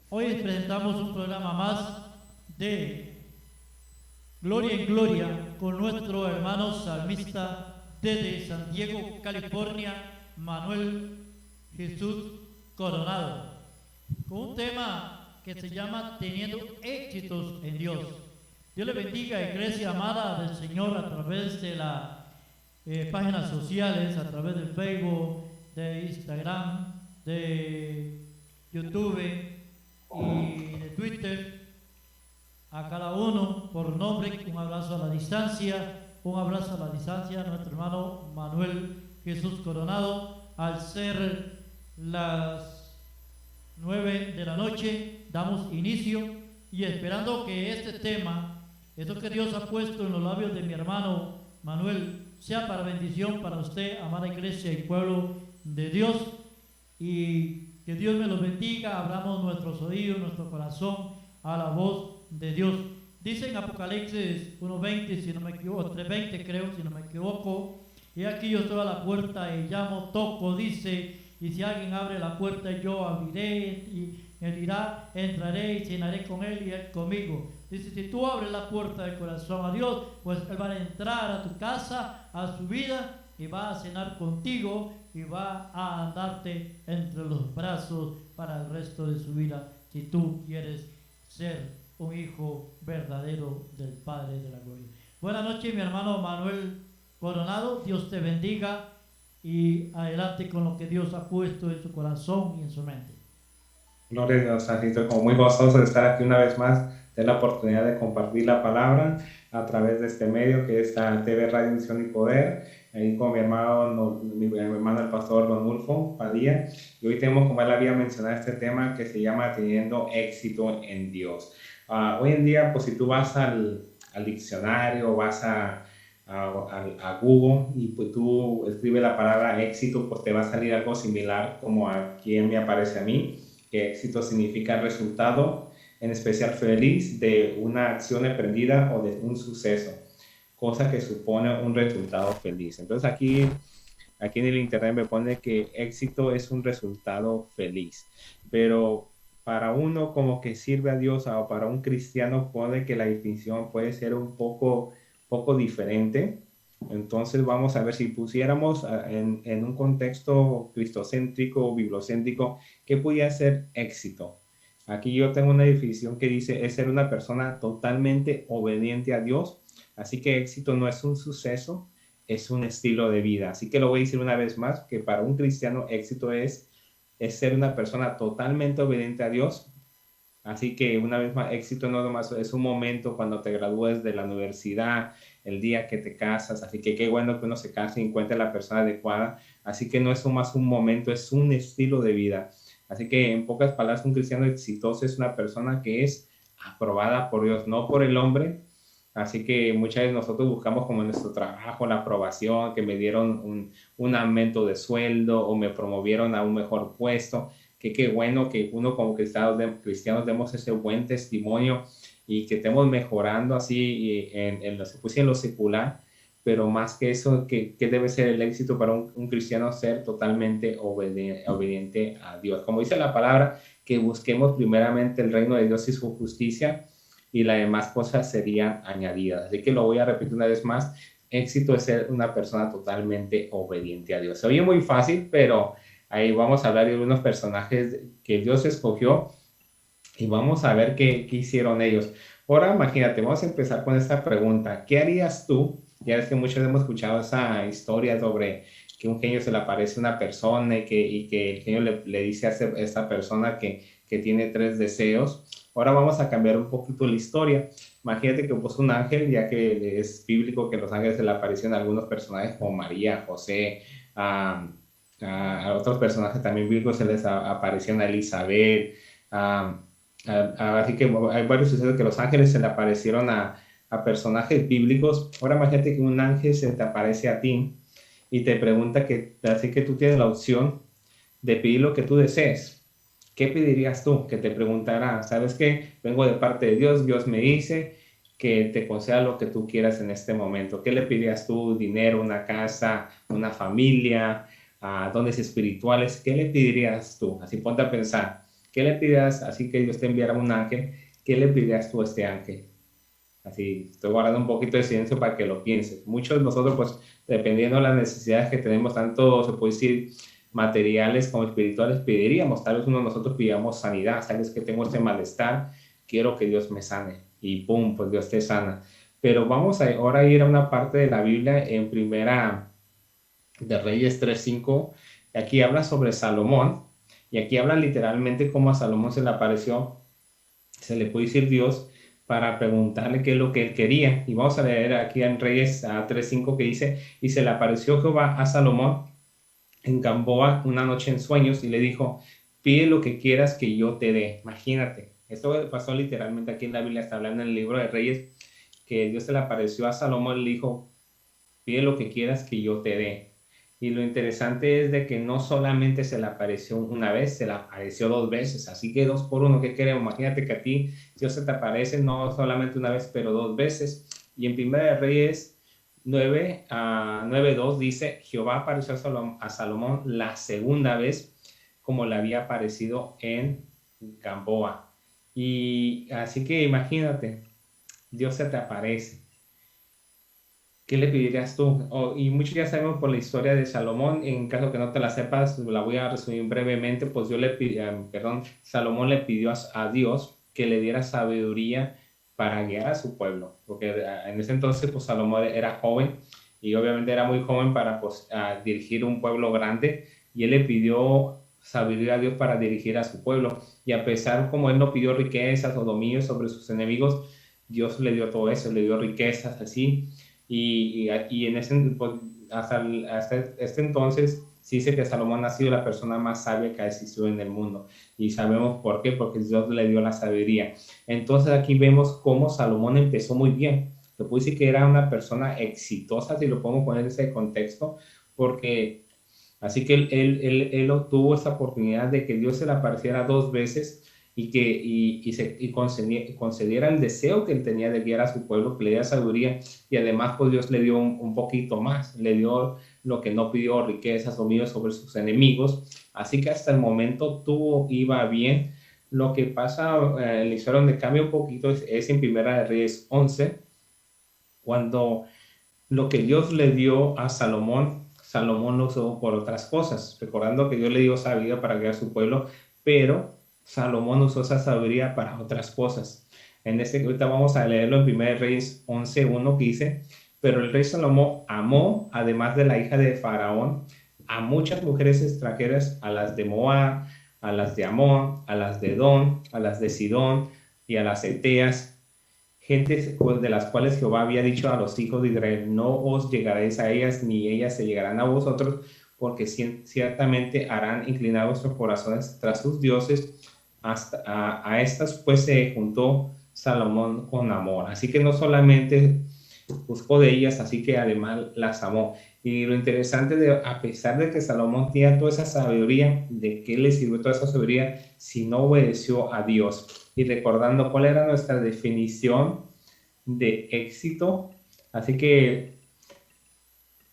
Hoy les presentamos un programa más de Gloria en Gloria con nuestro hermano salmista desde San Diego, California, Manuel Jesús Coronado, con un tema que se llama Teniendo éxitos en Dios. Dios le bendiga, iglesia amada del Señor, a través de las páginas sociales, a través de Facebook, de Instagram, de YouTube y de Twitter. A cada uno por nombre, un abrazo a la distancia, un abrazo a la distancia a nuestro hermano Manuel Jesús Coronado. Al ser las 9 de la noche, damos inicio y esperando que este tema, esto que Dios ha puesto en los labios de mi hermano Manuel, sea para bendición para usted, amada iglesia y pueblo de Dios, y que Dios me los bendiga. Abramos nuestros oídos, nuestro corazón a la voz de Dios. Dice en Apocalipsis 1:20, si no me equivoco, 3:20 creo, si no me equivoco: y aquí yo estoy a la puerta y llamo, toco, dice, y si alguien abre la puerta, yo abriré, y él dirá, entraré y cenaré con él y él conmigo. Dice, si tú abres la puerta del corazón a Dios, pues Él va a entrar a tu casa, a su vida, y va a cenar contigo y va a andarte entre los brazos para el resto de su vida, si tú quieres ser un hijo verdadero del Padre de la Gloria. Buenas noches, mi hermano Manuel Coronado. Dios te bendiga y adelante con lo que Dios ha puesto en su corazón y en su mente. Gloria a Dios, así estoy como muy gozoso de estar aquí una vez más, de la oportunidad de compartir la palabra a través de este medio que es la TV Radio Misión y Poder, ahí con mi hermano el pastor Donulfo Padilla, y hoy tenemos, como él había mencionado, este tema que se llama Teniendo éxito en Dios. Hoy en día, pues si tú vas al diccionario, vas a Google y pues tú escribes la palabra éxito, pues te va a salir algo similar como aquí me aparece a mí, que éxito significa resultado, en especial feliz, de una acción emprendida o de un suceso, cosa que supone un resultado feliz. Entonces aquí en el internet me pone que éxito es un resultado feliz, pero para uno como que sirve a Dios o para un cristiano puede que la definición puede ser un poco diferente. Entonces vamos a ver si pusiéramos en un contexto cristocéntrico o bibliocéntrico, ¿qué podría ser éxito? Aquí yo tengo una definición que dice, es ser una persona totalmente obediente a Dios. Así que éxito no es un suceso, es un estilo de vida. Así que lo voy a decir una vez más, que para un cristiano éxito es ser una persona totalmente obediente a Dios. Así que una vez más, éxito no nomás es un momento cuando te gradúes de la universidad, el día que te casas. Así que qué bueno que uno se case y encuentre la persona adecuada. Así que no es más un momento, es un estilo de vida. Así que en pocas palabras, un cristiano exitoso es una persona que es aprobada por Dios, no por el hombre. Así que muchas veces nosotros buscamos como en nuestro trabajo la aprobación, que me dieron un aumento de sueldo o me promovieron a un mejor puesto. Que qué bueno que uno como cristianos demos ese buen testimonio y que estemos mejorando así en lo secular, pero más que eso, que debe ser el éxito para un cristiano, ser totalmente obediente a Dios. Como dice la palabra, que busquemos primeramente el reino de Dios y su justicia, y las demás cosas serían añadidas. Así que lo voy a repetir una vez más, éxito es ser una persona totalmente obediente a Dios. Se oye muy fácil, pero ahí vamos a hablar de unos personajes que Dios escogió y vamos a ver qué hicieron ellos. Ahora imagínate, vamos a empezar con esta pregunta. ¿Qué harías tú? Ya es que muchos hemos escuchado esa historia sobre que un genio se le aparece a una persona y que el genio le dice a esta persona que tiene tres deseos. Ahora vamos a cambiar un poquito la historia. Imagínate que pues un ángel, ya que es bíblico que los ángeles se le aparecen a algunos personajes como María, José, a otros personajes también bíblicos se les aparecieron a Elizabeth, así que hay varios sucesos que los ángeles se le aparecieron a personajes bíblicos. Ahora imagínate que un ángel se te aparece a ti y te pregunta así que tú tienes la opción de pedir lo que tú desees. ¿Qué pedirías tú? Que te preguntará, ¿sabes qué? Vengo de parte de Dios, Dios me dice que te conceda lo que tú quieras en este momento. ¿Qué le pedirías tú? ¿Dinero, una casa, una familia, dones espirituales? ¿Qué le pedirías tú? Así ponte a pensar. ¿qué le pedirías? Así que Dios te enviara un ángel, ¿qué le pedirías tú a este ángel? Así, estoy guardando un poquito de silencio para que lo pienses. Muchos de nosotros, pues, dependiendo de las necesidades que tenemos, tanto se puede decir materiales como espirituales, pediríamos. Tal vez uno de nosotros pidamos sanidad. Sabes que tengo este malestar, quiero que Dios me sane. Y pum, pues Dios te sana. Pero vamos a ahora ir a una parte de la Biblia en Primera de Reyes 3:5. Aquí habla sobre Salomón. Y aquí habla literalmente cómo a Salomón se le apareció, se le puede decir Dios, para preguntarle qué es lo que él quería. Y vamos a leer aquí en Reyes 3:5 que dice, y se le apareció Jehová a Salomón en Gamboa una noche en sueños y le dijo, pide lo que quieras que yo te dé. Imagínate, esto pasó literalmente aquí en la Biblia, está hablando en el libro de Reyes, que Dios se le apareció a Salomón y le dijo, pide lo que quieras que yo te dé. Y lo interesante es de que no solamente se le apareció una vez, se le apareció 2 veces, así que 2 por 1, ¿qué queremos? Imagínate que a ti Dios se te aparece no solamente una vez, pero 2 veces. Y en Primera de Reyes 9:2 dice, Jehová apareció a Salomón la segunda vez, como le había aparecido en Gamboa. Y así que imagínate, Dios se te aparece. ¿Qué le pedirías tú? Y muchos ya sabemos por la historia de Salomón, en caso que no te la sepas, la voy a resumir brevemente, pues Salomón le pidió a Dios que le diera sabiduría para guiar a su pueblo, porque en ese entonces pues Salomón era joven y obviamente era muy joven para pues dirigir un pueblo grande, y él le pidió sabiduría a Dios para dirigir a su pueblo, y a pesar como él no pidió riquezas o dominio sobre sus enemigos, Dios le dio todo eso, le dio riquezas así. Y en ese, pues, hasta este entonces sí dice que Salomón ha sido la persona más sabia que ha existido en el mundo. Y sabemos por qué, porque Dios le dio la sabiduría. Entonces aquí vemos cómo Salomón empezó muy bien. Se puede decir que era una persona exitosa, si lo podemos poner en ese contexto, porque así que él obtuvo esa oportunidad de que Dios se le apareciera 2 veces y que concediera el deseo que él tenía de guiar a su pueblo, que le diera sabiduría, y además pues Dios le dio un poquito más, le dio lo que no pidió, riquezas, dominio sobre sus enemigos, así que hasta el momento todo iba bien. Lo que pasa en la historia donde cambia un poquito es en Primera de Reyes 11, cuando lo que Dios le dio a Salomón, Salomón lo usó por otras cosas, recordando que Dios le dio sabiduría para guiar a su pueblo, pero Salomón usó esa sabiduría para otras cosas. Ahorita vamos a leerlo en 1 Reyes 11:1 que dice, pero el rey Salomón amó, además de la hija de Faraón, a muchas mujeres extranjeras, a las de Moab, a las de Amón, a las de Edom, a las de Sidón y a las Eteas, gentes de las cuales Jehová había dicho a los hijos de Israel, no os llegaréis a ellas, ni ellas se llegarán a vosotros, porque ciertamente harán inclinar vuestros corazones tras sus dioses. Hasta a estas pues se juntó Salomón con amor. Así que no solamente buscó de ellas, así que además las amó. Y lo interesante, a pesar de que Salomón tenía toda esa sabiduría, ¿de qué le sirvió toda esa sabiduría si no obedeció a Dios? Y recordando cuál era nuestra definición de éxito. Así que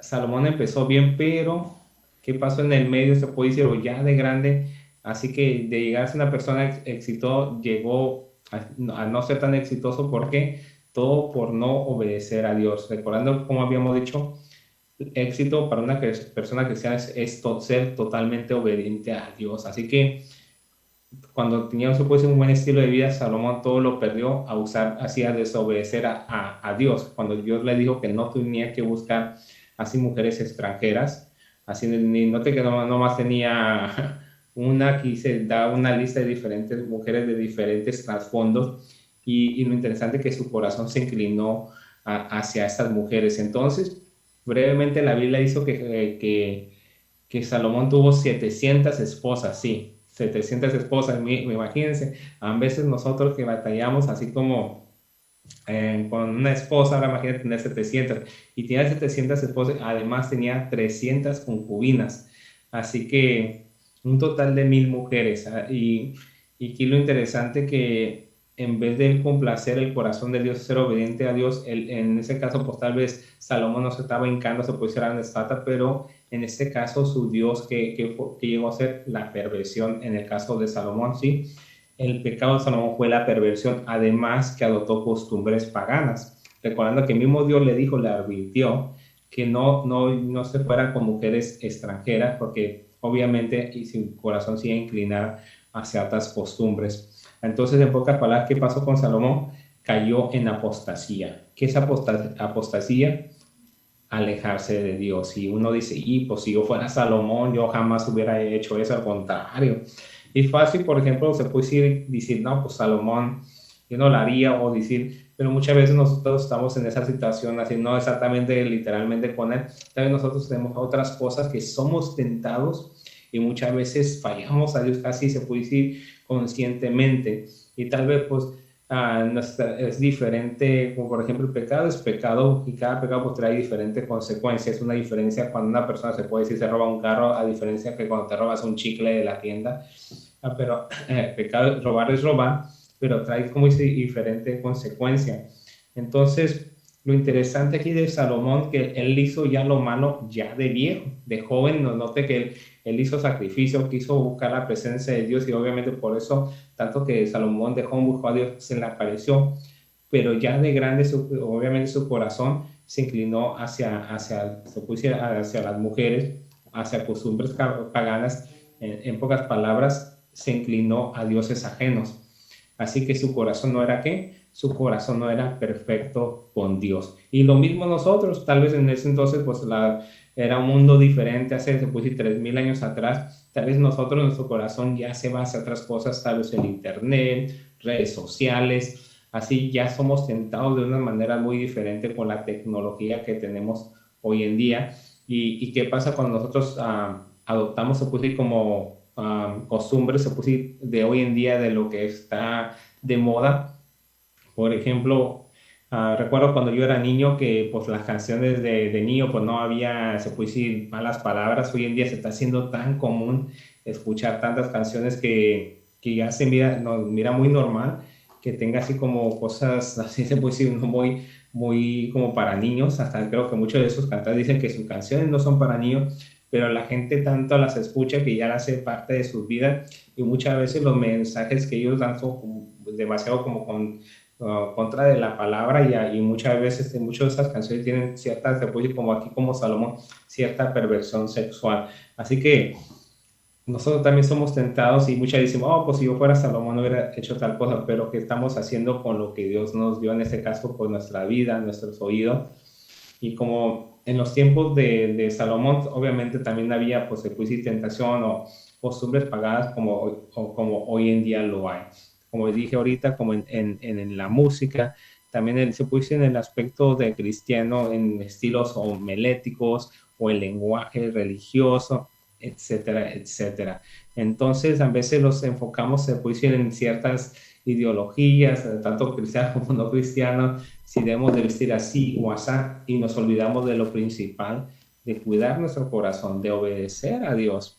Salomón empezó bien, pero ¿qué pasó en el medio? Se puede decir, o ya de grande. Así que de llegar a ser una persona exitosa, llegó a no ser tan exitoso. ¿Por qué? Todo por no obedecer a Dios. Recordando, como habíamos dicho, éxito para una persona cristiana es ser totalmente obediente a Dios. Así que cuando tenía un buen estilo de vida, Salomón todo lo perdió a desobedecer a Dios. Cuando Dios le dijo que no tenía que buscar así mujeres extranjeras, así note que no más tenía una, aquí se da una lista de diferentes mujeres de diferentes trasfondos, y lo interesante es que su corazón se inclinó hacia estas mujeres. Entonces, brevemente la Biblia hizo que Salomón tuvo 700 esposas, sí. 700 esposas, imagínense, a veces nosotros que batallamos así como con una esposa, ahora imagínate tener 700, y tenía 700 esposas, además tenía 300 concubinas, así que un total de 1000 mujeres, y aquí lo interesante que en vez de complacer el corazón de Dios, ser obediente a Dios, en ese caso, pues tal vez Salomón no se estaba hincando, se pusiera en estatua, pero en este caso su Dios que llegó a ser la perversión, en el caso de Salomón, sí, el pecado de Salomón fue la perversión, además que adoptó costumbres paganas, recordando que el mismo Dios le dijo, le advirtió, que no se fuera con mujeres extranjeras, porque obviamente y su corazón se iba a inclinar hacia otras costumbres. Entonces, en pocas palabras, ¿qué pasó con Salomón? Cayó en apostasía. ¿Qué es apostasía? Alejarse de Dios. Y uno dice, y pues si yo fuera Salomón, yo jamás hubiera hecho eso, al contrario. Y fácil, por ejemplo, se puede decir, no, pues Salomón, yo no lo haría, o decir, pero muchas veces nosotros estamos en esa situación, así no exactamente literalmente con él, tal vez nosotros tenemos otras cosas que somos tentados y muchas veces fallamos a Dios, casi se puede decir conscientemente, y tal vez pues es diferente, como por ejemplo el pecado es pecado y cada pecado pues trae diferentes consecuencias. Es una diferencia cuando una persona se puede decir se roba un carro, a diferencia que cuando te robas un chicle de la tienda. Pero pecado, robar es robar, pero trae como dice diferente consecuencia. Entonces, lo interesante aquí de Salomón, que él hizo ya lo malo ya de viejo, de joven, no note que él hizo sacrificio, quiso buscar la presencia de Dios y obviamente por eso, tanto que Salomón de joven buscó a Dios, se le apareció, pero ya de grande, obviamente su corazón se inclinó hacia las mujeres, hacia costumbres paganas, en pocas palabras, se inclinó a dioses ajenos. Así que su corazón no era ¿qué? Su corazón no era perfecto con Dios. Y lo mismo nosotros, tal vez en ese entonces, pues era un mundo diferente, hace, se puede decir, 3000 años atrás. Tal vez nosotros, nuestro corazón ya se va hacia otras cosas, tal vez el internet, redes sociales. Así ya somos tentados de una manera muy diferente con la tecnología que tenemos hoy en día. ¿Y qué pasa cuando nosotros adoptamos, se puede decir, como costumbres, se puede decir, de hoy en día, de lo que está de moda? Por ejemplo, recuerdo cuando yo era niño que pues las canciones de niño pues no había, se puede decir, malas palabras. Hoy en día se está haciendo tan común escuchar tantas canciones que ya se mira, mira muy normal que tenga así como cosas, así se puede decir, no muy como para niños. Hasta creo que muchos de esos cantantes dicen que sus canciones no son para niños, pero la gente tanto las escucha que ya las hace parte de sus vidas y muchas veces los mensajes que ellos dan son demasiado como contra de la palabra y muchas veces muchas de esas canciones tienen cierta, se puede decir como aquí como Salomón, cierta perversión sexual. Así que nosotros también somos tentados y muchas dicen, oh, pues si yo fuera Salomón no hubiera hecho tal cosa, pero ¿qué estamos haciendo con lo que Dios nos dio en este caso, por nuestra vida, nuestros oídos? Y como en los tiempos de Salomón, obviamente también había, pues se puede decir, tentación o costumbres pagadas como hoy en día lo hay. Como dije ahorita, como en la música, también se puede decir en el aspecto de cristiano, en estilos homiléticos o el lenguaje religioso, etcétera, etcétera. Entonces, a veces los enfocamos, se puede decir, en ciertas ideologías, tanto cristianas como no cristianas, si debemos de vestir así o así, y nos olvidamos de lo principal, de cuidar nuestro corazón, de obedecer a Dios.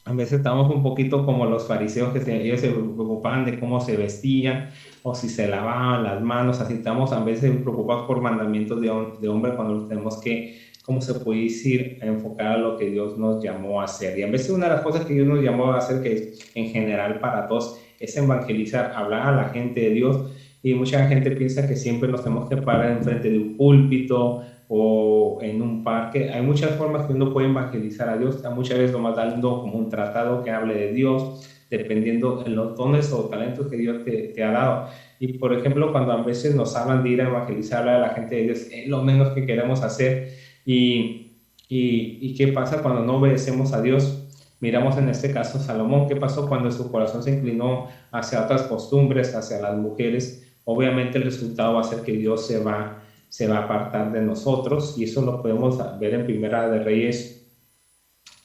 A veces estamos un poquito como los fariseos que ellos se preocupaban de cómo se vestían o si se lavaban las manos, así estamos a veces preocupados por mandamientos de hombre cuando tenemos que, ¿cómo se puede decir?, enfocar a lo que Dios nos llamó a hacer. Y a veces una de las cosas que Dios nos llamó a hacer, que es en general para todos, es evangelizar, hablar a la gente de Dios. Y mucha gente piensa que siempre nos tenemos que parar enfrente de un púlpito o en un parque. Hay muchas formas que uno puede evangelizar a Dios. Muchas veces lo más dando como un tratado que hable de Dios, dependiendo de los dones o talentos que Dios te ha dado. Y por ejemplo, cuando a veces nos hablan de ir a evangelizar a la gente de Dios, es lo menos que queremos hacer. ¿Y qué pasa cuando no obedecemos a Dios? Miramos en este caso Salomón, ¿qué pasó cuando su corazón se inclinó hacia otras costumbres, hacia las mujeres? Obviamente el resultado va a ser que Dios se va a apartar de nosotros, y eso lo podemos ver en Primera de Reyes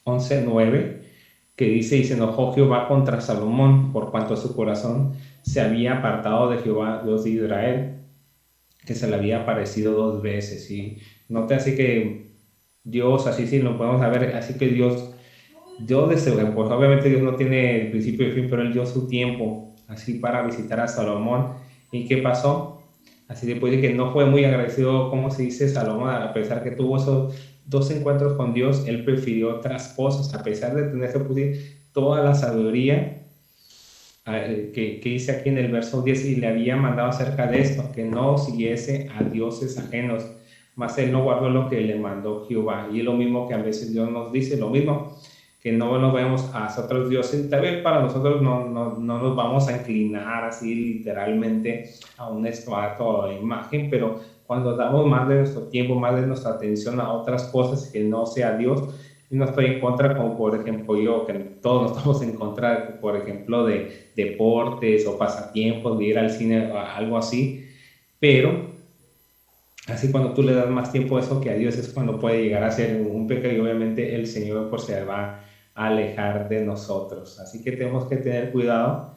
11:9, que dice, y se enojó Jehová contra Salomón por cuanto su corazón se había apartado de Jehová, Dios de Israel, que se le había aparecido 2 veces. Y note así que Dios, así sí lo podemos saber, así que Dios desde, pues obviamente Dios no tiene principio y fin, pero Él dio su tiempo así para visitar a Salomón. ¿Y qué pasó? Así después de que no fue muy agradecido, como se dice, Salomón, a pesar que tuvo esos 2 encuentros con Dios, él prefirió otras cosas, a pesar de tener toda la sabiduría que dice aquí en el verso 10, y le había mandado acerca de esto, que no siguiese a dioses ajenos, mas él no guardó lo que le mandó Jehová. Y es lo mismo que a veces Dios nos dice, lo mismo, que no nos vemos a otros dioses. Tal vez para nosotros no nos vamos a inclinar así literalmente a un estatua de imagen, pero cuando damos más de nuestro tiempo, más de nuestra atención a otras cosas que no sea Dios, no estoy en contra, como por ejemplo yo, que todos no estamos en contra, por ejemplo, de deportes o pasatiempos, de ir al cine o algo así, pero así cuando tú le das más tiempo a eso que a Dios es cuando puede llegar a ser un pecado, y obviamente el Señor por se va a alejar de nosotros. Así que tenemos que tener cuidado.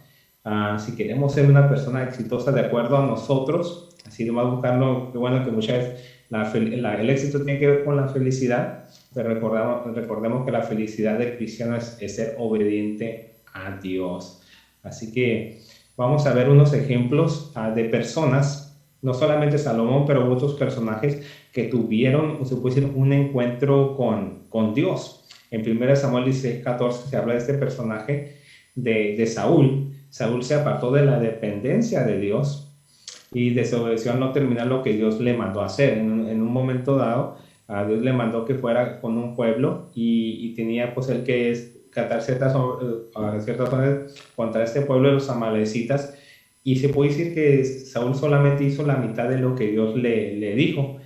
Si queremos ser una persona exitosa de acuerdo a nosotros, así de más buscarlo, que bueno que muchas veces el éxito tiene que ver con la felicidad, pero recordemos que la felicidad del cristiano es ser obediente a Dios. Así que vamos a ver unos ejemplos de personas, no solamente Salomón, pero otros personajes que tuvieron, se puede decir, un encuentro con Dios. En 1 Samuel 16:14 se habla de este personaje de Saúl. Saúl se apartó de la dependencia de Dios y desobedeció a no terminar lo que Dios le mandó a hacer. En un momento dado, a Dios le mandó que fuera con un pueblo y tenía pues él que catar ciertas zonas contra este pueblo de los amalecitas, y se puede decir que Saúl solamente hizo la mitad de lo que Dios le dijo.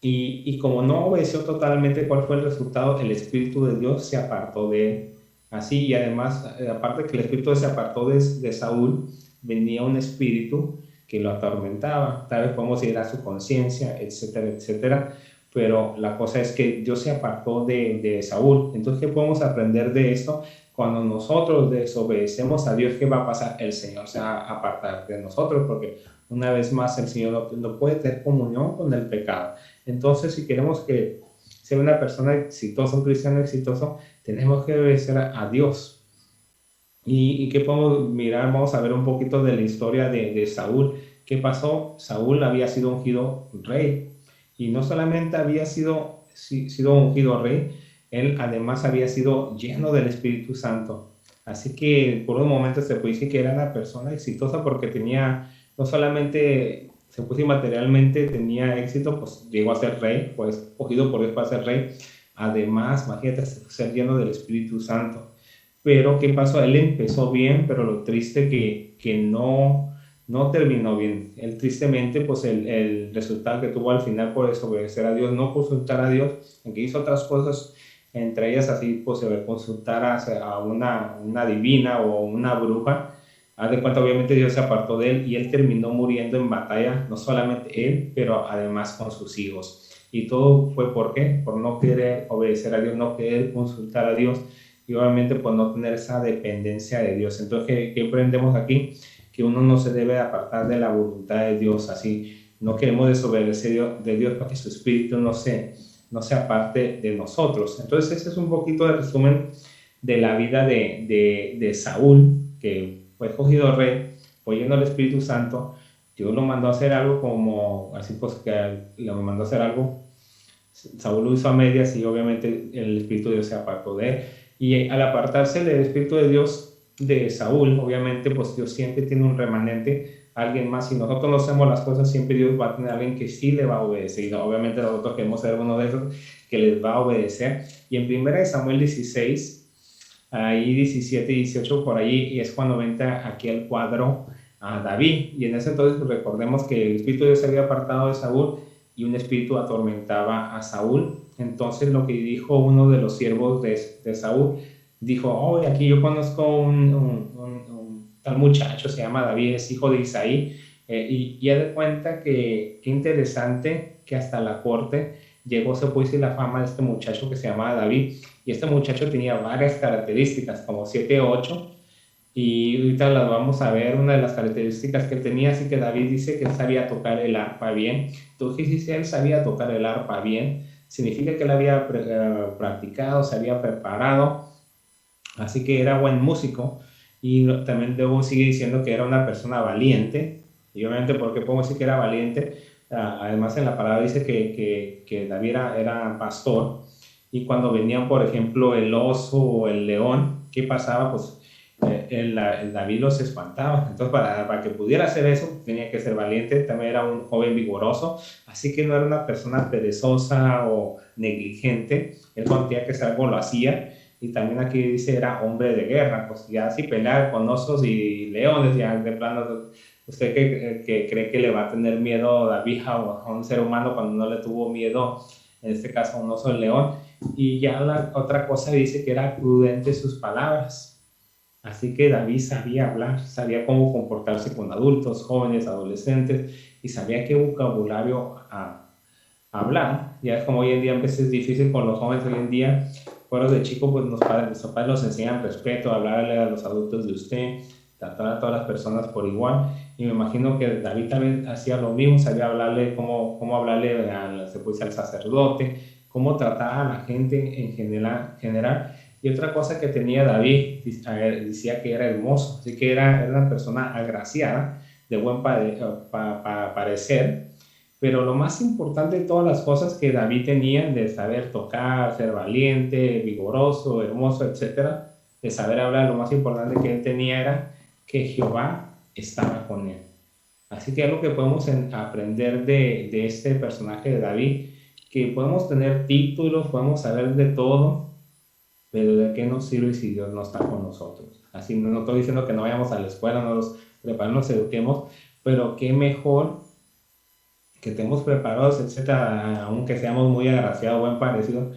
Y como no obedeció totalmente, ¿cuál fue el resultado? El Espíritu de Dios se apartó de él. Así, y además, aparte que el Espíritu se apartó de Saúl, venía un espíritu que lo atormentaba. Tal vez podemos ir a su conciencia, etcétera, etcétera. Pero la cosa es que Dios se apartó de Saúl. Entonces, ¿qué podemos aprender de esto? Cuando nosotros desobedecemos a Dios, ¿qué va a pasar? El Señor se va a apartar de nosotros, porque una vez más el Señor no puede tener comunión con el pecado. Entonces, si queremos que ser una persona exitosa, un cristiano exitoso, tenemos que obedecer a Dios. ¿Y qué podemos mirar? Vamos a ver un poquito de la historia de Saúl. ¿Qué pasó? Saúl había sido ungido rey. Y no solamente había sido ungido rey, él además había sido lleno del Espíritu Santo. Así que por un momento se puede decir que era una persona exitosa porque tenía, no solamente se puso materialmente, tenía éxito, pues llegó a ser rey, pues escogido por Dios para ser rey. Además, imagínate, ser lleno del Espíritu Santo. Pero ¿qué pasó? Él empezó bien, pero lo triste que no terminó bien. Él tristemente, pues el resultado que tuvo al final por desobedecer a Dios, no consultar a Dios, aunque hizo otras cosas, entre ellas así, pues consultar a una divina o una bruja. Haz de cuenta, obviamente Dios se apartó de él y él terminó muriendo en batalla, no solamente él, pero además con sus hijos. Y todo fue ¿por qué? Por no querer obedecer a Dios, no querer consultar a Dios, y obviamente por no tener esa dependencia de Dios. Entonces, ¿qué aprendemos aquí? Que uno no se debe apartar de la voluntad de Dios. Así, no queremos desobedecer de Dios para que su espíritu no se aparte de nosotros. Entonces, ese es un poquito de resumen de la vida de Saúl, que fue escogido rey, fue lleno del Espíritu Santo. Dios lo mandó a hacer algo como, así pues que lo mandó a hacer algo. Saúl lo hizo a medias y obviamente el Espíritu de Dios se apartó de él. Y al apartarse del Espíritu de Dios de Saúl, obviamente pues Dios siempre tiene un remanente, alguien más. Si nosotros no hacemos las cosas, siempre Dios va a tener a alguien que sí le va a obedecer. Y obviamente nosotros queremos ser uno de esos que les va a obedecer. Y en 1 Samuel 16, ahí 17 y 18 por ahí, y es cuando entra aquí el cuadro a David. Y en ese entonces pues, recordemos que el Espíritu de Dios se había apartado de Saúl y un espíritu atormentaba a Saúl. Entonces lo que dijo uno de los siervos de Saúl, dijo, oh, aquí yo conozco un tal muchacho, se llama David, es hijo de Isaí, y ya de cuenta que qué interesante que hasta la corte llegó, se puede decir, la fama de este muchacho que se llamaba David, y este muchacho tenía varias características, como 7 o 8, y ahorita las vamos a ver. Una de las características que él tenía, así que David dice que él sabía tocar el arpa bien. Entonces, si él sabía tocar el arpa bien, significa que él había practicado, se había preparado, así que era buen músico. y también luego sigue diciendo que era una persona valiente. Y obviamente, ¿por qué podemos decir que era valiente? Además, en la palabra dice que David era pastor, y cuando venían, por ejemplo, el oso o el león, ¿qué pasaba? Pues el David los espantaba. Entonces, para que pudiera hacer eso, tenía que ser valiente. También era un joven vigoroso, así que no era una persona perezosa o negligente. Él cuando tenía que hacer algo lo hacía. Y también aquí dice era hombre de guerra, pues ya si pelear con osos y leones, ya de plano, ¿usted que cree que le va a tener miedo a David a un ser humano cuando no le tuvo miedo, en este caso a un oso o león? Y ya la otra cosa dice que era prudente sus palabras. Así que David sabía hablar, sabía cómo comportarse con adultos, jóvenes, adolescentes, y sabía qué vocabulario hablar. Ya es como hoy en día a veces es difícil con los jóvenes hoy en día. Cuando de chico, pues nuestros padres nos enseñan respeto, hablarle a los adultos de usted, tratar a todas las personas por igual. Y me imagino que David también hacía lo mismo, sabía hablarle, cómo hablarle al sacerdote, cómo tratar a la gente en general. Y otra cosa que tenía David, decía que era hermoso, así que era una persona agraciada, de buen parecer. Pero lo más importante de todas las cosas que David tenía, de saber tocar, ser valiente, vigoroso, hermoso, etcétera, de saber hablar, lo más importante que él tenía era que Jehová estaba con él. Así que algo que podemos aprender de este personaje de David, que podemos tener títulos, podemos saber de todo, pero ¿de qué nos sirve si Dios no está con nosotros? Así no estoy diciendo que no vayamos a la escuela, no nos preparemos, nos eduquemos, pero qué mejor que estemos preparados, etcétera, aunque seamos muy agraciados, buen parecido,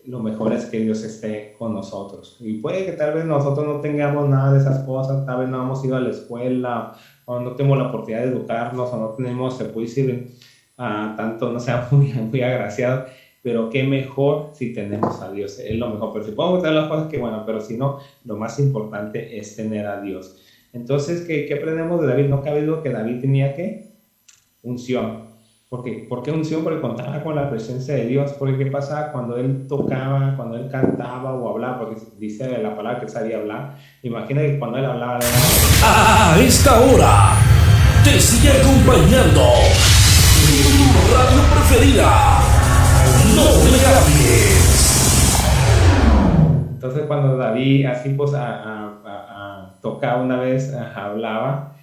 lo mejor es que Dios esté con nosotros. Y puede que tal vez nosotros no tengamos nada de esas cosas, tal vez no hemos ido a la escuela, o no tenemos la oportunidad de educarnos, o no tenemos, se puede decir, tanto, no sea muy agraciado, pero qué mejor si tenemos a Dios, es lo mejor. Pero si podemos tener las cosas, que bueno, pero si no, lo más importante es tener a Dios. Entonces, ¿qué aprendemos de David? No cabe duda que David tenía que unción. ¿Por qué unción? Porque contaba con la presencia de Dios. Porque ¿qué pasaba cuando él tocaba, cuando él cantaba o hablaba? Porque dice la palabra que sabía hablar. Imagina que cuando él hablaba... A esta hora te sigue acompañando tu radio preferida. No me cambies. Entonces cuando David así pues tocaba una vez, hablaba,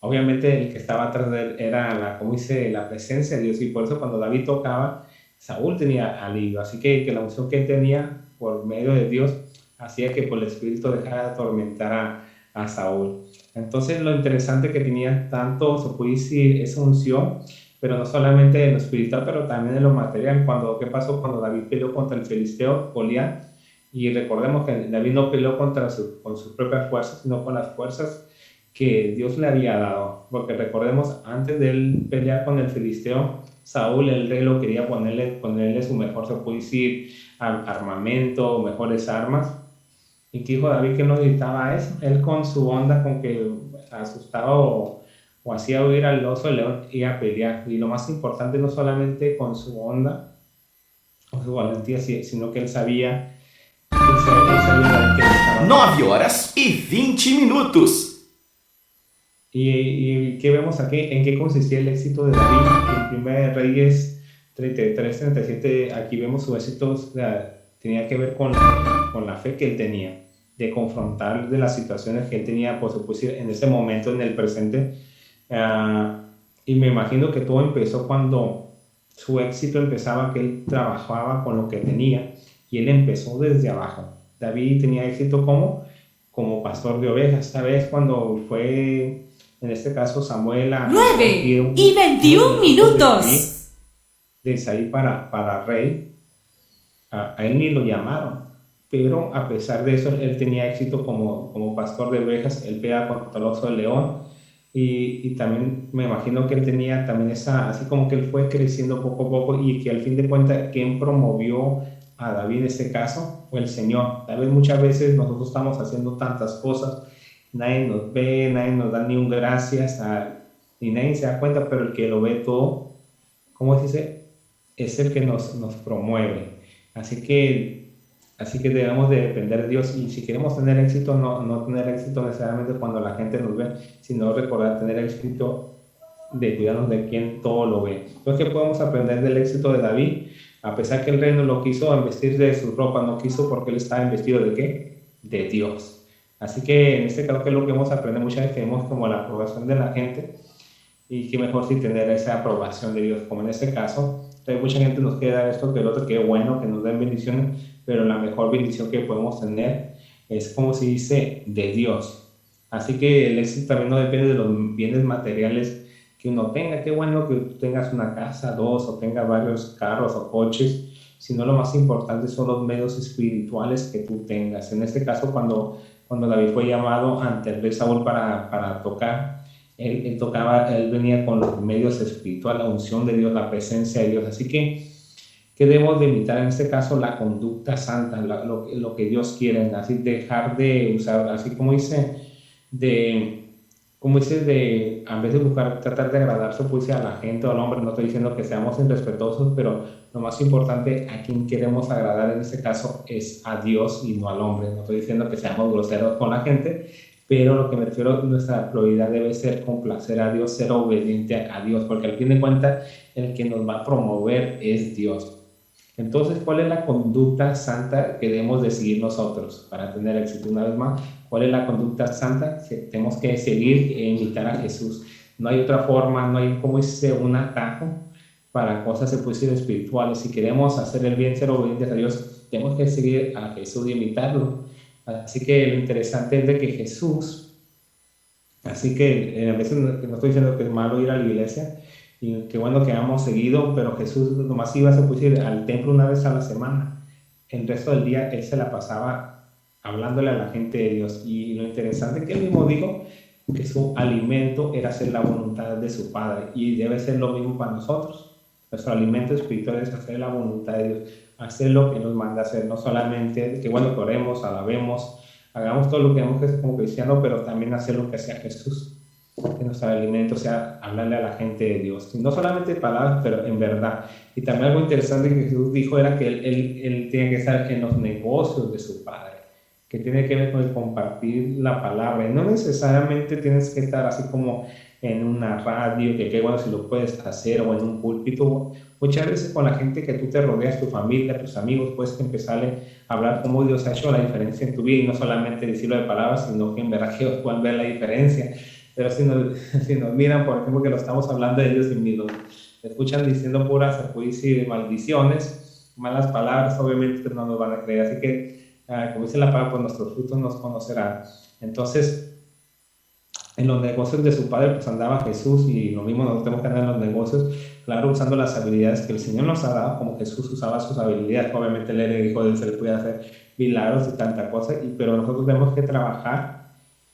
obviamente el que estaba atrás de él era como dice, la presencia de Dios, y por eso cuando David tocaba, Saúl tenía alivio. Así que la unción que él tenía por medio de Dios hacía que por el Espíritu dejara de atormentar a Saúl. Entonces lo interesante que tenía tanto, se puede decir, esa unción, pero no solamente en lo espiritual, pero también en lo material. ¿Qué pasó cuando David peleó contra el filisteo Goliat? Y recordemos que David no peleó con sus propias fuerzas, sino con las fuerzas que Dios le había dado. Porque recordemos, antes de él pelear con el filisteo, Saúl, el rey, lo quería ponerle su mejor, se puede decir, armamento, mejores armas. ¿Y qué dijo David? Que no necesitaba eso. Él con su onda, con que asustaba o hacía huir al oso, el león, iba a pelear. Y lo más importante, no solamente con su onda o su valentía, sino que él sabía que estaba... 9h20. ¿Y qué vemos aquí? ¿En qué consistía el éxito de David? En 1 Reyes 33-37, aquí vemos su éxito, tenía que ver con la fe que él tenía, de confrontar de las situaciones que él tenía, por supuesto, en ese momento, en el presente. Y me imagino que todo empezó cuando su éxito empezaba, que él trabajaba con lo que tenía, y él empezó desde abajo. David tenía éxito como pastor de ovejas. Esta vez cuando fue, en este caso, Samuel 9:21. De Isaí para rey, a él ni lo llamaron, pero a pesar de eso él tenía éxito como pastor de ovejas. Él peleaba contra el oso del león, y también me imagino que él tenía también así como que él fue creciendo poco a poco, y que al fin de cuentas quien promovió a David en este caso fue el Señor. Tal vez muchas veces nosotros estamos haciendo tantas cosas, nadie nos ve, nadie nos da ni un gracias, ni nadie se da cuenta, pero el que lo ve todo, ¿cómo se dice? Es el que nos promueve. Así que Así que debemos de depender de Dios, y si queremos tener éxito, no tener éxito necesariamente cuando la gente nos ve, sino recordar tener éxito de cuidarnos de quien todo lo ve. Entonces, ¿qué podemos aprender del éxito de David? A pesar que el rey no lo quiso vestir de su ropa, no quiso, porque él estaba investido ¿de qué? De Dios. Así que en este caso, que es lo que hemos aprendido, muchas veces tenemos como la aprobación de la gente, y qué mejor si tener esa aprobación de Dios, como en este caso. Entonces, mucha gente nos quiere dar esto que el otro, que bueno, que nos den bendiciones, pero la mejor bendición que podemos tener es, como se dice, de Dios. Así que el éxito también no depende de los bienes materiales que uno tenga. Qué bueno que tú tengas una casa, dos, o tengas varios carros o coches, sino lo más importante son los medios espirituales que tú tengas. En este caso, cuando David fue llamado ante el rey Saúl para tocar, él venía con los medios espirituales, la unción de Dios, la presencia de Dios. Así que debemos de imitar en este caso la conducta santa, lo que Dios quiere, así dejar de usar, así como dice, a vez de buscar, tratar de agradarse pues a la gente o al hombre. No estoy diciendo que seamos irrespetuosos, pero lo más importante, a quien queremos agradar en este caso es a Dios y no al hombre. No estoy diciendo que seamos groseros con la gente, pero lo que me refiero, nuestra prioridad debe ser complacer a Dios, ser obediente a Dios, porque al fin de cuentas el que nos va a promover es Dios. Entonces, ¿cuál es la conducta santa que debemos de seguir nosotros para tener éxito? Una vez más, ¿cuál es la conducta santa? Tenemos que seguir e imitar a Jesús. No hay otra forma, no hay, como dice, un atajo para cosas, se puede decir, espirituales. Si queremos hacer el bien, ser obedientes a Dios, tenemos que seguir a Jesús y imitarlo. Así que lo interesante es de que Jesús, así que a veces no estoy diciendo que es malo ir a la iglesia, y qué bueno que hemos seguido, pero Jesús nomás iba, se puede decir, al templo una vez a la semana. El resto del día él se la pasaba hablándole a la gente de Dios. Y lo interesante es que él mismo dijo que su alimento era hacer la voluntad de su Padre, y debe ser lo mismo para nosotros. Nuestro alimento espiritual es hacer la voluntad de Dios, hacer lo que nos manda hacer, no solamente que bueno, que oremos, alabemos, hagamos todo lo que tenemos que hacer como cristianos, pero también hacer lo que hacía Jesús. Que nuestro alimento sea hablarle a la gente de Dios, no solamente palabras, pero en verdad. Y también algo interesante que Jesús dijo era que él tiene que estar en los negocios de su Padre, que tiene que ver con el compartir la palabra. Y no necesariamente tienes que estar así como en una radio, que qué bueno si lo puedes hacer, o en un púlpito. Muchas veces con la gente que tú te rodeas, tu familia, tus amigos, puedes empezarle a hablar cómo Dios ha hecho la diferencia en tu vida, y no solamente decirlo de palabras, sino que en verdad que ellos puedan ver la diferencia. Pero si nos miran, por ejemplo, que lo estamos hablando de ellos y nos escuchan diciendo puras juicios y maldiciones, malas palabras, obviamente no nos van a creer. Así que, como dice la palabra, pues nuestros frutos nos conocerán. Entonces, en los negocios de su Padre pues andaba Jesús, y lo mismo nosotros tenemos que andar en los negocios, claro, usando las habilidades que el Señor nos ha dado, como Jesús usaba sus habilidades. Obviamente él era hijo de Dios, se le puede hacer milagros y tanta cosa, pero nosotros tenemos que trabajar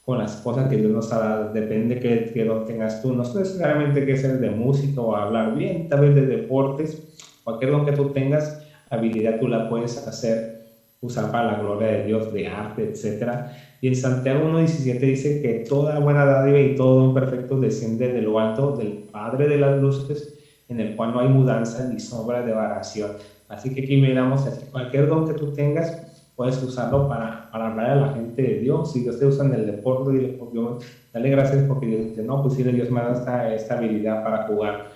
con las cosas que Dios nos ha dado. Depende que lo tengas tú, no necesariamente que ser de música o hablar bien, tal vez de deportes, cualquier don que tú tengas, habilidad tú la puedes hacer, usar para la gloria de Dios, de arte, etc. Y en Santiago 1:17 dice que toda buena dádiva y todo don perfecto desciende de lo alto, del Padre de las luces, en el cual no hay mudanza ni sombra de variación. Así que aquí miramos, cualquier don que tú tengas, puedes usarlo para hablar a la gente de Dios. Si Dios te usa en el deporte, dale gracias, porque Dios dice, no, pues sí, Dios me ha dado esta habilidad para jugar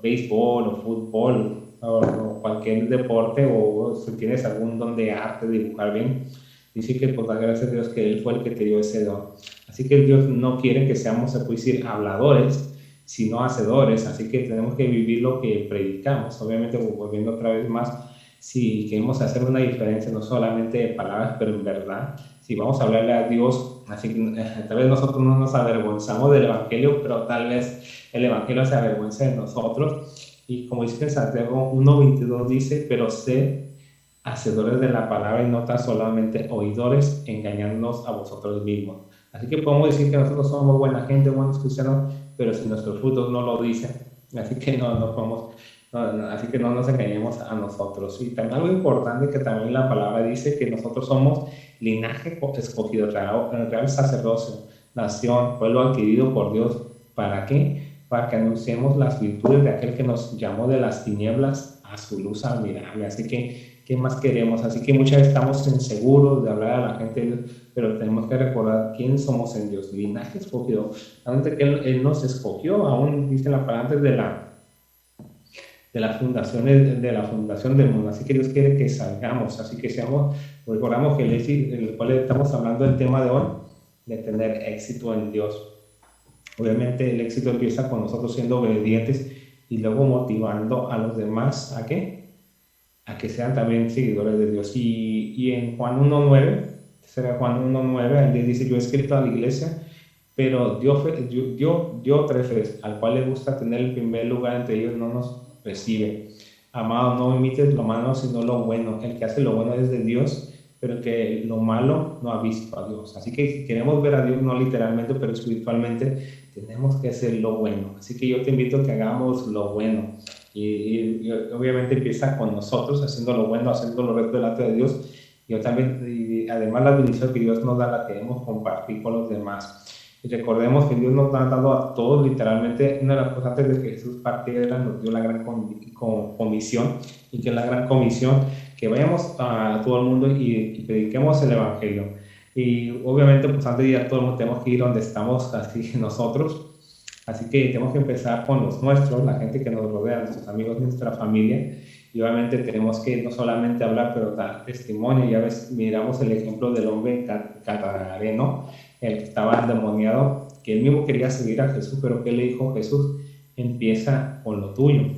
béisbol o fútbol o cualquier deporte, o si tienes algún don de arte, de dibujar bien, dice que pues da gracias a Dios que Él fue el que te dio ese don. Así que Dios no quiere que seamos, se puede decir, habladores, sino hacedores. Así que tenemos que vivir lo que predicamos. Obviamente, volviendo otra vez más, si queremos hacer una diferencia, no solamente de palabras, pero en verdad, si vamos a hablarle a Dios, así que tal vez nosotros no nos avergonzamos del Evangelio, pero tal vez el Evangelio se avergüenza de nosotros. Y como dice en Santiago 1:22, dice, pero sed hacedores de la palabra y no tan solamente oidores, engañándonos a vosotros mismos. Así que podemos decir que nosotros somos buena gente, buenos cristianos, pero si nuestros frutos no lo dicen, así que no podemos. Así que no nos engañemos a nosotros. Y también algo importante que también la palabra dice, que nosotros somos linaje escogido, real sacerdocio, nación, pueblo adquirido por Dios. ¿Para qué? Para que anunciemos las virtudes de aquel que nos llamó de las tinieblas a su luz admirable. Así que ¿Qué más queremos? Así que muchas veces estamos inseguros de hablar a la gente de Dios, pero tenemos que recordar quién somos en Dios. Linaje escogido. Antes que Él nos escogió, aún dice la palabra antes de la fundación del mundo. Así que Dios quiere que salgamos, así que recordamos que el cual estamos hablando del tema de hoy, de tener éxito en Dios. Obviamente el éxito empieza con nosotros siendo obedientes y luego motivando a los demás ¿a qué? A que sean también seguidores de Dios. Y en Juan 1.9, será Juan 1.9, él dice: yo he escrito a la iglesia, pero Dios, al cual le gusta tener el primer lugar entre ellos, no nos recibe. Amado, no imites lo malo, sino lo bueno. El que hace lo bueno es de Dios, pero el que lo malo no ha visto a Dios. Así que si queremos ver a Dios, no literalmente, pero espiritualmente, tenemos que hacer lo bueno. Así que yo te invito a que hagamos lo bueno. Y obviamente empieza con nosotros, haciendo lo bueno, haciendo lo recto delante de Dios. Yo también, y además la bendición que Dios nos da, la queremos compartir con los demás. Y recordemos que Dios nos ha dado a todos, literalmente, una de las cosas antes de que Jesús partiera, nos dio la gran comisión, y que es la gran comisión, que vayamos a todo el mundo y prediquemos el Evangelio. Y obviamente, pues antes de ir a todo el mundo, tenemos que ir donde estamos, así nosotros. Así que tenemos que empezar con los nuestros, la gente que nos rodea, nuestros amigos, nuestra familia. Y obviamente tenemos que no solamente hablar, pero dar testimonio. Ya ves, miramos el ejemplo del hombre gadareno, el que estaba endemoniado, que él mismo quería seguir a Jesús, pero ¿qué le dijo Jesús? Empieza con lo tuyo,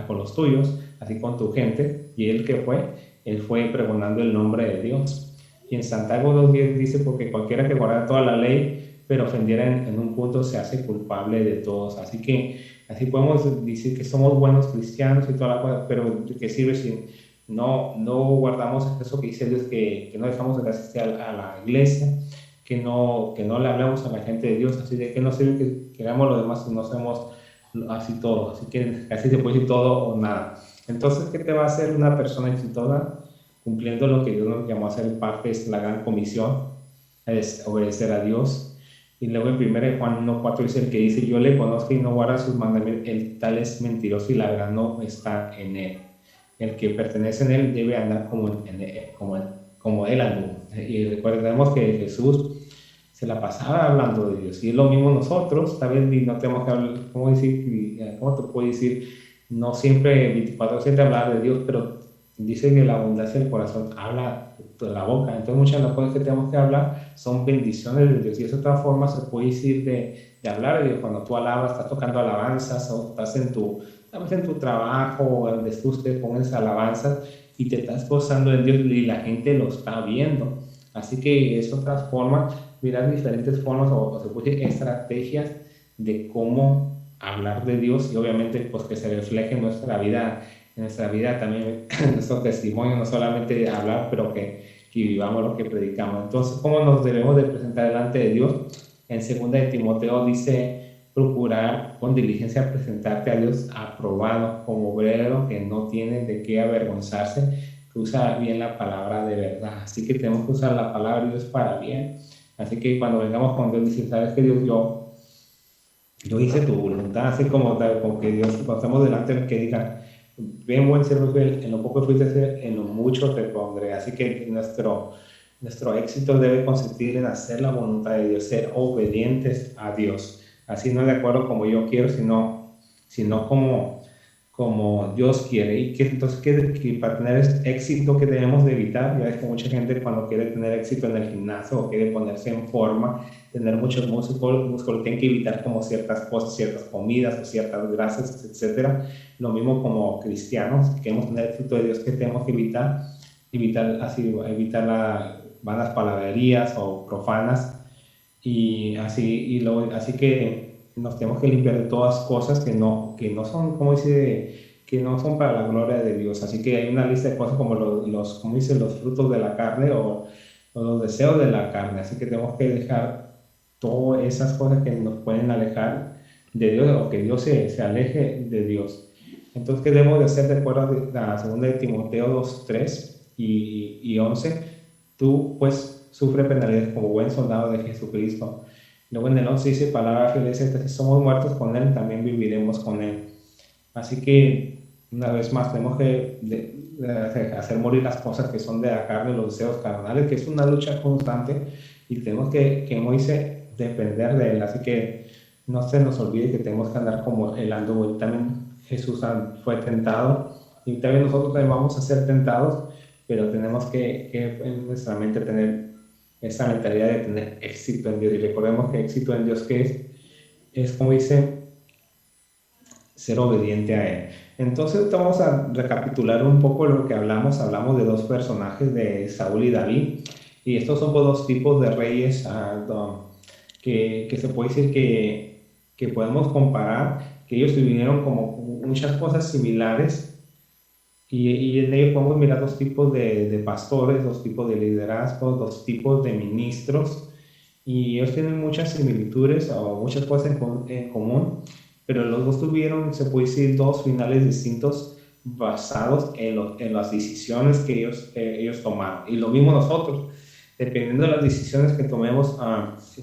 con los tuyos, así con tu gente. Y él, ¿qué fue? Él fue pregonando el nombre de Dios. Y en Santiago 2.10 dice: porque cualquiera que guardara toda la ley, pero ofendiera en un punto, se hace culpable de todos. Así que así podemos decir que somos buenos cristianos y toda la cosa, pero ¿qué sirve si no guardamos eso que dice Dios, que no dejamos de asistir a la iglesia, que no le hablamos a la gente de Dios? Así de que no sirve que hagamos lo demás si no hacemos así todo. Así que así se puede decir todo o nada. Entonces, ¿qué te va a hacer una persona exitosa? Cumpliendo lo que Dios nos llamó a hacer parte, es la gran comisión, es obedecer a Dios. Y luego en 1 Juan 1.4 dice: el que dice yo le conozco y no guarda sus mandamientos, el tal es mentiroso y la verdad no está en él. El que pertenece en él debe andar como él anduvo. Y recordemos que Jesús se la pasaba hablando de Dios, y es lo mismo nosotros. Tal vez no tenemos que hablar, ¿cómo te puedo decir? No siempre 24/7 hablar de Dios, pero dice que la abundancia del corazón habla de la boca. Entonces muchas de las cosas que tenemos que hablar son bendiciones de Dios, y esa otra forma se puede decir de hablar de Dios. Cuando tú alabas, estás tocando alabanzas, o estás en tu trabajo, o donde tú te pones alabanzas y te estás gozando en Dios, y la gente lo está viendo. Así que es otra forma, mirar diferentes formas, o se puede decir estrategias de cómo hablar de Dios, y obviamente pues que se refleje en nuestra vida también, nuestro testimonio, no solamente de hablar, pero que vivamos lo que predicamos. Entonces, ¿cómo nos debemos de presentar delante de Dios? En 2 de Timoteo dice: procurar con diligencia presentarte a Dios aprobado, como obrero que no tiene de qué avergonzarse, que usa bien la palabra de verdad. Así que tenemos que usar la palabra de Dios para bien. Así que cuando vengamos con Dios, dice: ¿sabes qué, Dios? Yo hice tu voluntad, así como que Dios, cuando estamos delante, que diga: bien, buen siervo fiel, en lo poco fuiste, en lo mucho te pondré. Así que nuestro éxito debe consistir en hacer la voluntad de Dios, ser obedientes a Dios. Así no de acuerdo como yo quiero, sino como Dios quiere. Y entonces que para tener éxito, que debemos de evitar. Ya ves que mucha gente, cuando quiere tener éxito en el gimnasio o quiere ponerse en forma, tener muchos músculos, tienen que evitar como ciertas cosas, ciertas comidas o ciertas grasas, etcétera. Lo mismo como cristianos, si queremos tener éxito de Dios, que tenemos que evitar las vanas palabrerías o profanas, así que nos tenemos que limpiar de todas cosas que no son, como dice, que no son para la gloria de Dios. Así que hay una lista de cosas como los frutos de la carne, o los deseos de la carne. Así que tenemos que dejar todas esas cosas que nos pueden alejar de Dios, o que Dios se aleje de Dios. Entonces, ¿qué debemos de hacer? De acuerdo a 2 de Timoteo 2:3 y 11, tú pues sufre penalidades como buen soldado de Jesucristo. Luego en el 11 dice: palabra fiel es esta: si somos muertos con Él, también viviremos con Él. Así que una vez más tenemos que hacer morir las cosas que son de la carne, los deseos carnales, que es una lucha constante y tenemos que como dice, depender de Él. Así que no se nos olvide que tenemos que andar como Él anduvo. También Jesús fue tentado y también nosotros también vamos a ser tentados, pero tenemos que en nuestra mente tener esa mentalidad de tener éxito en Dios. Y recordemos que éxito en Dios que es como dice, ser obediente a Él. Entonces vamos a recapitular un poco lo que hablamos. Hablamos de dos personajes, de Saúl y David, y estos son dos tipos de reyes que se puede decir que podemos comparar, que ellos tuvieron como muchas cosas similares, y en ellos podemos mirar dos tipos de pastores, dos tipos de liderazgos, dos tipos de ministros, y ellos tienen muchas similitudes o muchas cosas en común, pero los dos tuvieron, se puede decir, dos finales distintos basados en las decisiones que ellos tomaron. Y lo mismo nosotros, dependiendo de las decisiones que tomemos,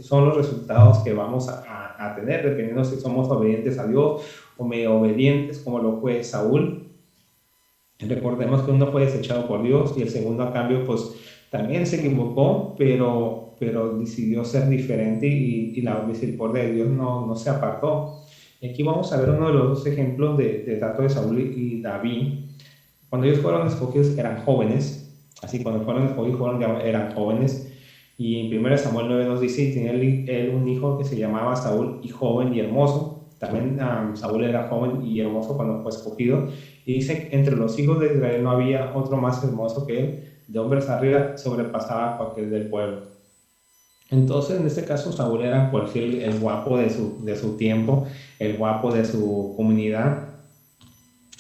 son los resultados que vamos a tener, dependiendo si somos obedientes a Dios o medio obedientes, como lo fue Saúl. Recordemos que uno fue desechado por Dios y el segundo, a cambio, pues también se equivocó, pero decidió ser diferente y la misericordia de Dios no se apartó. Aquí vamos a ver uno de los dos ejemplos de tanto de Saúl y David. Cuando ellos fueron escogidos eran jóvenes, así cuando fueron escogidos eran jóvenes. Y en 1 Samuel 9 nos dice, y tenía él un hijo que se llamaba Saúl, y joven y hermoso. También Saúl era joven y hermoso cuando fue escogido. Y dice, entre los hijos de Israel no había otro más hermoso que él, de hombres arriba sobrepasaba a cualquier del pueblo. Entonces, en este caso, Saúl era el guapo de su tiempo, el guapo de su comunidad.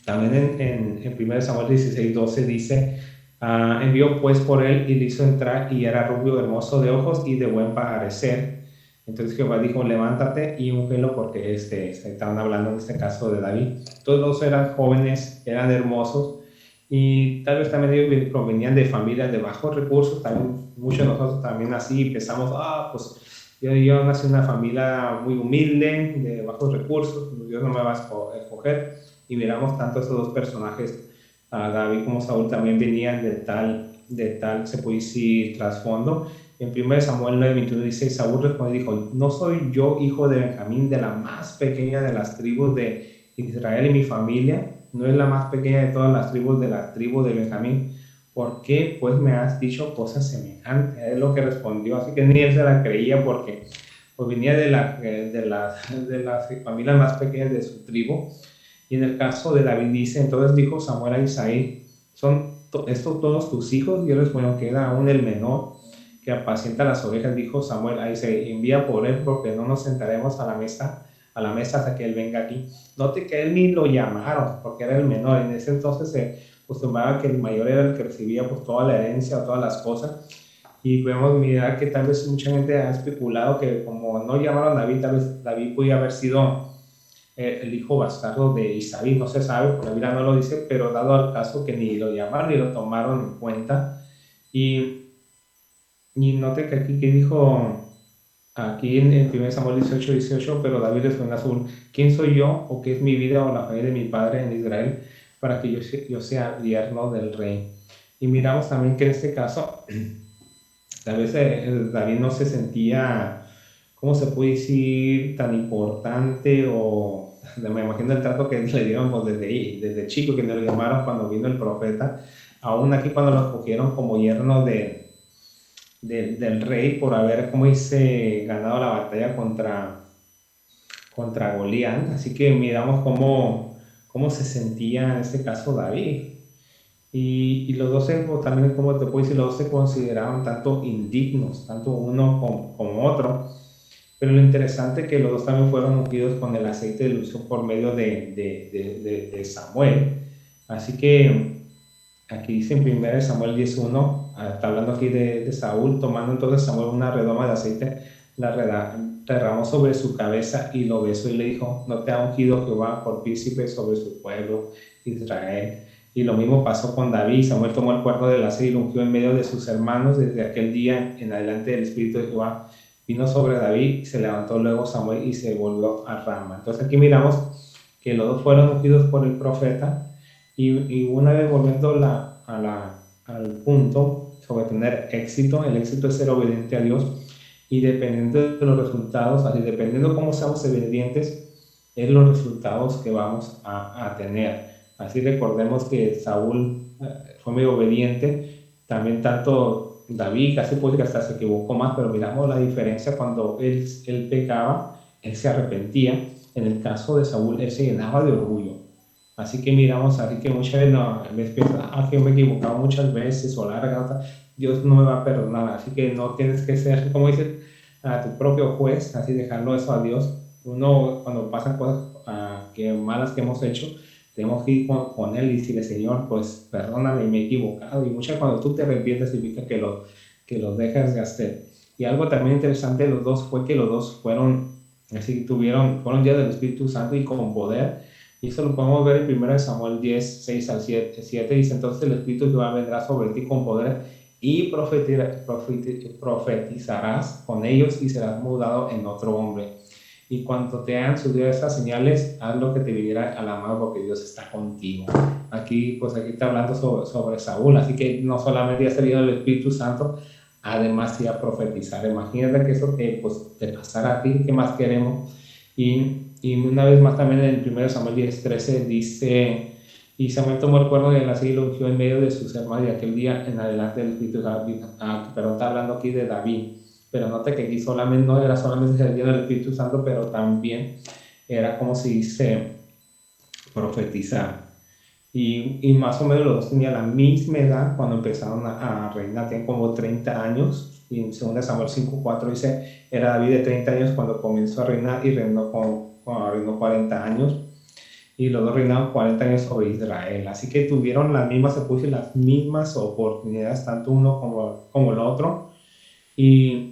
También en 1 Samuel 16:12 dice, envió pues por él y le hizo entrar, y era rubio, hermoso de ojos y de buen parecer. Entonces Jehová dijo, levántate y úngelo, porque estaban hablando en este caso de David. Todos eran jóvenes, eran hermosos, y tal vez también ellos provenían de familias de bajos recursos. También muchos de nosotros también así pensamos, pues yo nací en una familia muy humilde, de bajos recursos, Dios no me va a escoger. Y miramos tanto estos dos personajes, David como Saúl, también venían de tal se puede decir, trasfondo. En 1 Samuel 9:21 dice, Saúl respondió y dijo, ¿no soy yo hijo de Benjamín, de la más pequeña de las tribus de Israel, y mi familia no es la más pequeña de todas las tribus de la tribu de Benjamín? ¿Por qué pues me has dicho cosas semejantes? Es lo que respondió. Así que ni él se la creía, porque pues venía de las familias más pequeñas de su tribu. Y en el caso de David dice, entonces dijo Samuel a Isaí, ¿son estos todos tus hijos? Y él respondió, queda aún el menor, que apacienta las ovejas. Dijo Samuel a Isaí, envía por él, porque no nos sentaremos a la mesa hasta que él venga aquí. Note que él ni lo llamaron, porque era el menor. En ese entonces se acostumbraba que el mayor era el que recibía pues toda la herencia o todas las cosas. Y podemos mirar que tal vez mucha gente ha especulado que como no llamaron a David, tal vez David podía haber sido el hijo bastardo de Isaí. No se sabe, porque la Biblia no lo dice, pero dado al caso que ni lo llamaron ni lo tomaron en cuenta. Y note que aquí que dijo, aquí en 1 Samuel 18:18, pero David respondió a Saúl, ¿quién soy yo o qué es mi vida o la familia de mi padre en Israel para que yo sea yerno del rey? Y miramos también que en este caso, tal vez David no se sentía, ¿cómo se puede decir?, tan importante, o me imagino el trato que le dieron pues, desde chico, que me lo llamaron cuando vino el profeta, aún aquí cuando lo escogieron como yerno del rey, por haber, como dice, ganado la batalla contra Goliat. Así que miramos cómo se sentía en este caso David. Y los dos también, como te puedo decir, los dos se consideraban tanto indignos, tanto uno como otro. Pero lo interesante es que los dos también fueron ungidos con el aceite de unción por medio de Samuel. Así que aquí dice en 1 Samuel 10:1, está hablando aquí de Saúl, tomando entonces Samuel una redoma de aceite, la derramó sobre su cabeza y lo besó y le dijo, ¿no te ha ungido Jehová por príncipe sobre su pueblo Israel? Y lo mismo pasó con David. Samuel tomó el cuerno del aceite y lo ungió en medio de sus hermanos. Desde aquel día en adelante el Espíritu de Jehová vino sobre David, se levantó luego Samuel y se volvió a Rama. Entonces aquí miramos que los dos fueron ungidos por el profeta, Y una vez volviendo al punto sobre tener éxito, el éxito es ser obediente a Dios y dependiendo de los resultados, así dependiendo cómo seamos obedientes, es los resultados que vamos a tener. Así recordemos que Saúl fue muy obediente, también tanto David, casi puede que hasta se equivocó más, pero miramos la diferencia cuando él pecaba, él se arrepentía. En el caso de Saúl, él se llenaba de orgullo. Así que miramos, así que muchas veces en vez de pensar, que yo me he equivocado muchas veces o larga, Dios no me va a perdonar. Así que no tienes que ser, como dices, a tu propio juez, así dejarlo eso a Dios. Uno, cuando pasan cosas malas que hemos hecho, tenemos que ir con Él y decirle, Señor, pues perdóname, me he equivocado. Y muchas cuando tú te arrepientes significa que lo dejas de hacer. Y algo también interesante de los dos fue que los dos fueron días del Espíritu Santo y con poder. Y eso lo podemos ver en 1 Samuel 10, 6 al 7. Dice, entonces el Espíritu de Jehová vendrá sobre ti con poder y profetizarás con ellos y serás mudado en otro hombre. Y cuando te hayan sucedido esas señales, haz lo que te viniera a la mano porque Dios está contigo. Aquí está hablando sobre Saúl, así que no solamente ha salido el Espíritu Santo, además iba a profetizar. Imagínate que eso te pasara a ti, ¿qué más queremos? Y una vez más también en 1 Samuel 10:13 dice, y Samuel tomó el cuerno de él así y lo ungió en medio de sus hermanos, y aquel día en adelante el Espíritu pero está hablando aquí de David. Pero note que aquí no era solamente el día del Espíritu Santo, pero también era como si dice profetizar. Y más o menos los dos tenían la misma edad cuando empezaron a reinar, tenían como 30 años. Y en 2 Samuel 5:4 dice, era David de 30 años cuando comenzó a reinar y reinó 40 años. Y los dos reinaron 40 años sobre Israel. Así que tuvieron las mismas oportunidades, tanto uno como el otro. Y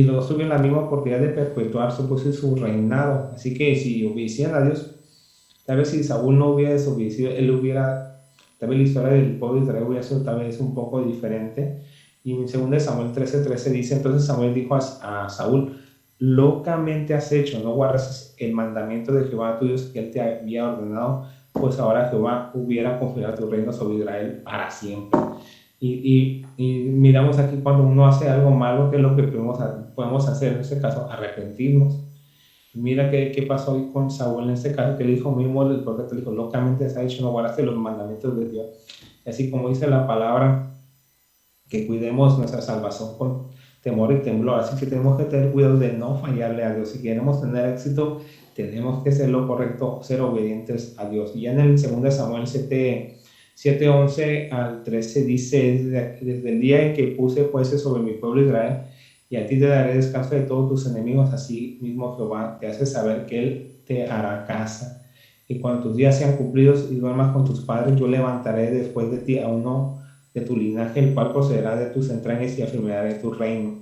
los dos tuvieron la misma oportunidad de perpetuar su reinado. Así que si obedecían a Dios, tal vez si Saúl no hubiera desobedecido, tal vez la historia del pueblo de Israel hubiera sido tal vez un poco diferente. Y en 2 Samuel 13:13 dice, entonces Samuel dijo a Saúl, locamente has hecho, no guardas el mandamiento de Jehová tu Dios que él te había ordenado, pues ahora Jehová hubiera confiado tu reino sobre Israel para siempre. Y miramos aquí cuando uno hace algo malo, que es lo que podemos hacer en este caso, arrepentirnos. Mira qué pasó hoy con Saúl en este caso, que le dijo mismo el profeta, le dijo, locamente se ha hecho, no guardaste los mandamientos de Dios. Y así como dice la palabra, que cuidemos nuestra salvación con temor y temblor. Así que tenemos que tener cuidado de no fallarle a Dios. Si queremos tener éxito, tenemos que hacer lo correcto, ser obedientes a Dios. Y ya en el 2 Samuel 7:11 al 13 dice, desde el día en que puse jueces sobre mi pueblo Israel, y a ti te daré descanso de todos tus enemigos, así mismo Jehová te hace saber que Él te hará casa. Y cuando tus días sean cumplidos y duermas con tus padres, yo levantaré después de ti a uno de tu linaje, el cual procederá de tus entrañas y afirmaré tu reino.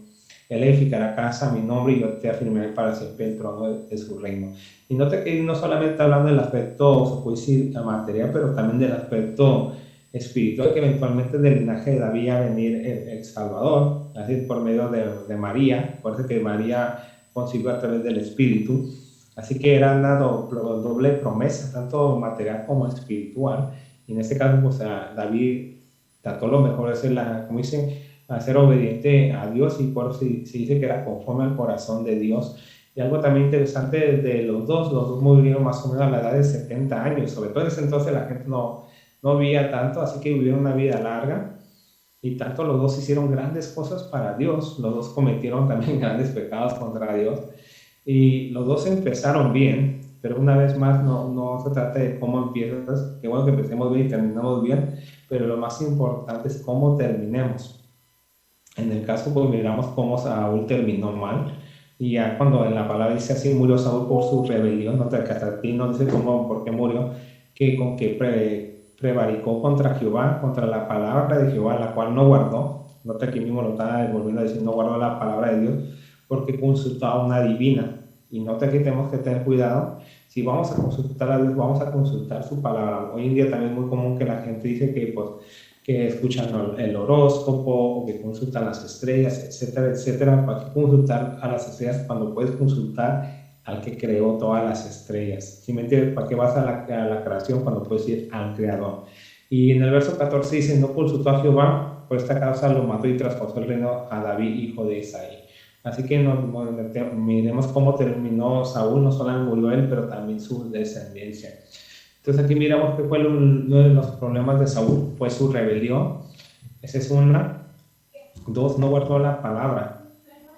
Él edificará casa a mi nombre y yo te afirmaré para siempre el trono de su reino. Y note que no solamente está hablando del aspecto, se puede decir, material, pero también del aspecto espiritual, que eventualmente del linaje de David va a venir el Salvador, así por medio de María, por eso que María concibió a través del Espíritu. Así que era una doble promesa, tanto material como espiritual. Y en este caso, pues David trató lo mejor de ser, como dicen, a ser obediente a Dios, y por eso se dice que era conforme al corazón de Dios. Y algo también interesante de los dos murieron más o menos a la edad de 70 años. Sobre todo en ese entonces la gente no vivía tanto, así que vivieron una vida larga. Y tanto los dos hicieron grandes cosas para Dios, los dos cometieron también grandes pecados contra Dios. Y los dos empezaron bien, pero una vez más no se trata de cómo empiezas, que bueno que empecemos bien y terminamos bien, pero lo más importante es cómo terminemos. En el caso, pues miramos cómo Saúl terminó mal, y ya cuando en la palabra dice así, murió Saúl por su rebelión, no dice cómo, por qué murió, que con que prevaricó contra Jehová, contra la palabra de Jehová, la cual no guardó. Nota que mismo lo está volviendo a decir, no guardó la palabra de Dios, porque consultó a una divina. Y nota que tenemos que tener cuidado, si vamos a consultar a Dios, vamos a consultar su palabra. Hoy en día también es muy común que la gente dice que escuchan el horóscopo, o que consultan las estrellas, etcétera, etcétera. ¿Para qué consultar a las estrellas cuando puedes consultar al que creó todas las estrellas. Si me entiendes, ¿para qué vas a la creación cuando puedes ir al creador? Y en el verso 14 dice, no consultó a Jehová, por esta causa lo mató y traspasó el reino a David, hijo de Isaí. Así que miremos cómo terminó Saúl, no solamente murió él, pero también su descendencia. Entonces aquí miramos que fue uno de los problemas de Saúl, fue su rebelión. Esa es una. 2, no guardó la palabra.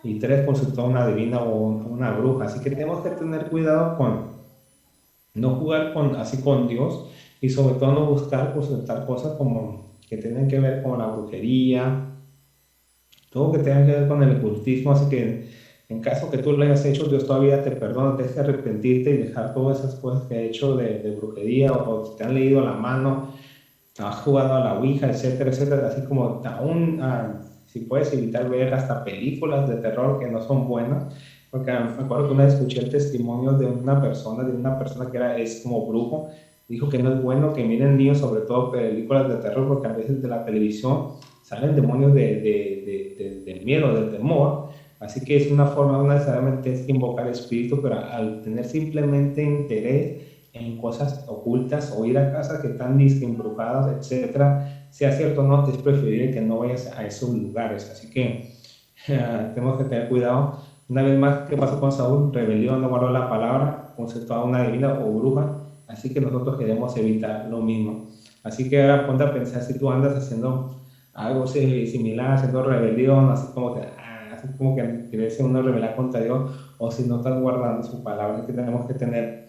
Y 3, consultó a una adivina o una bruja. Así que tenemos que tener cuidado con no jugar así con Dios, y sobre todo no buscar consultar cosas como que tienen que ver con la brujería, todo que tenga que ver con el ocultismo. Así que en caso que tú lo hayas hecho, Dios todavía te perdona, tienes que arrepentirte y dejar todas esas cosas que has hecho de brujería, o si te han leído la mano, has jugado a la ouija, etcétera, etcétera. Así como aún si puedes evitar ver hasta películas de terror que no son buenas, porque me acuerdo que una vez escuché el testimonio de una persona que es como brujo. Dijo que no es bueno que miren niños, sobre todo películas de terror, porque a veces de la televisión salen demonios del miedo, del temor. Así que es una forma, no necesariamente es invocar espíritu, pero al tener simplemente interés en cosas ocultas o ir a casas que están embrujadas, etcétera, sea cierto o no, es preferible que no vayas a esos lugares. Así que tenemos que tener cuidado. Una vez más, ¿qué pasó con Saúl? Rebelión, no guardó la palabra, consultó a una adivina o bruja. Así que nosotros queremos evitar lo mismo. Así que ahora ponte a pensar si tú andas haciendo algo similar, haciendo rebelión, así como que quieres uno rebelar contra Dios, o si no estás guardando su palabra. Que tenemos que tener,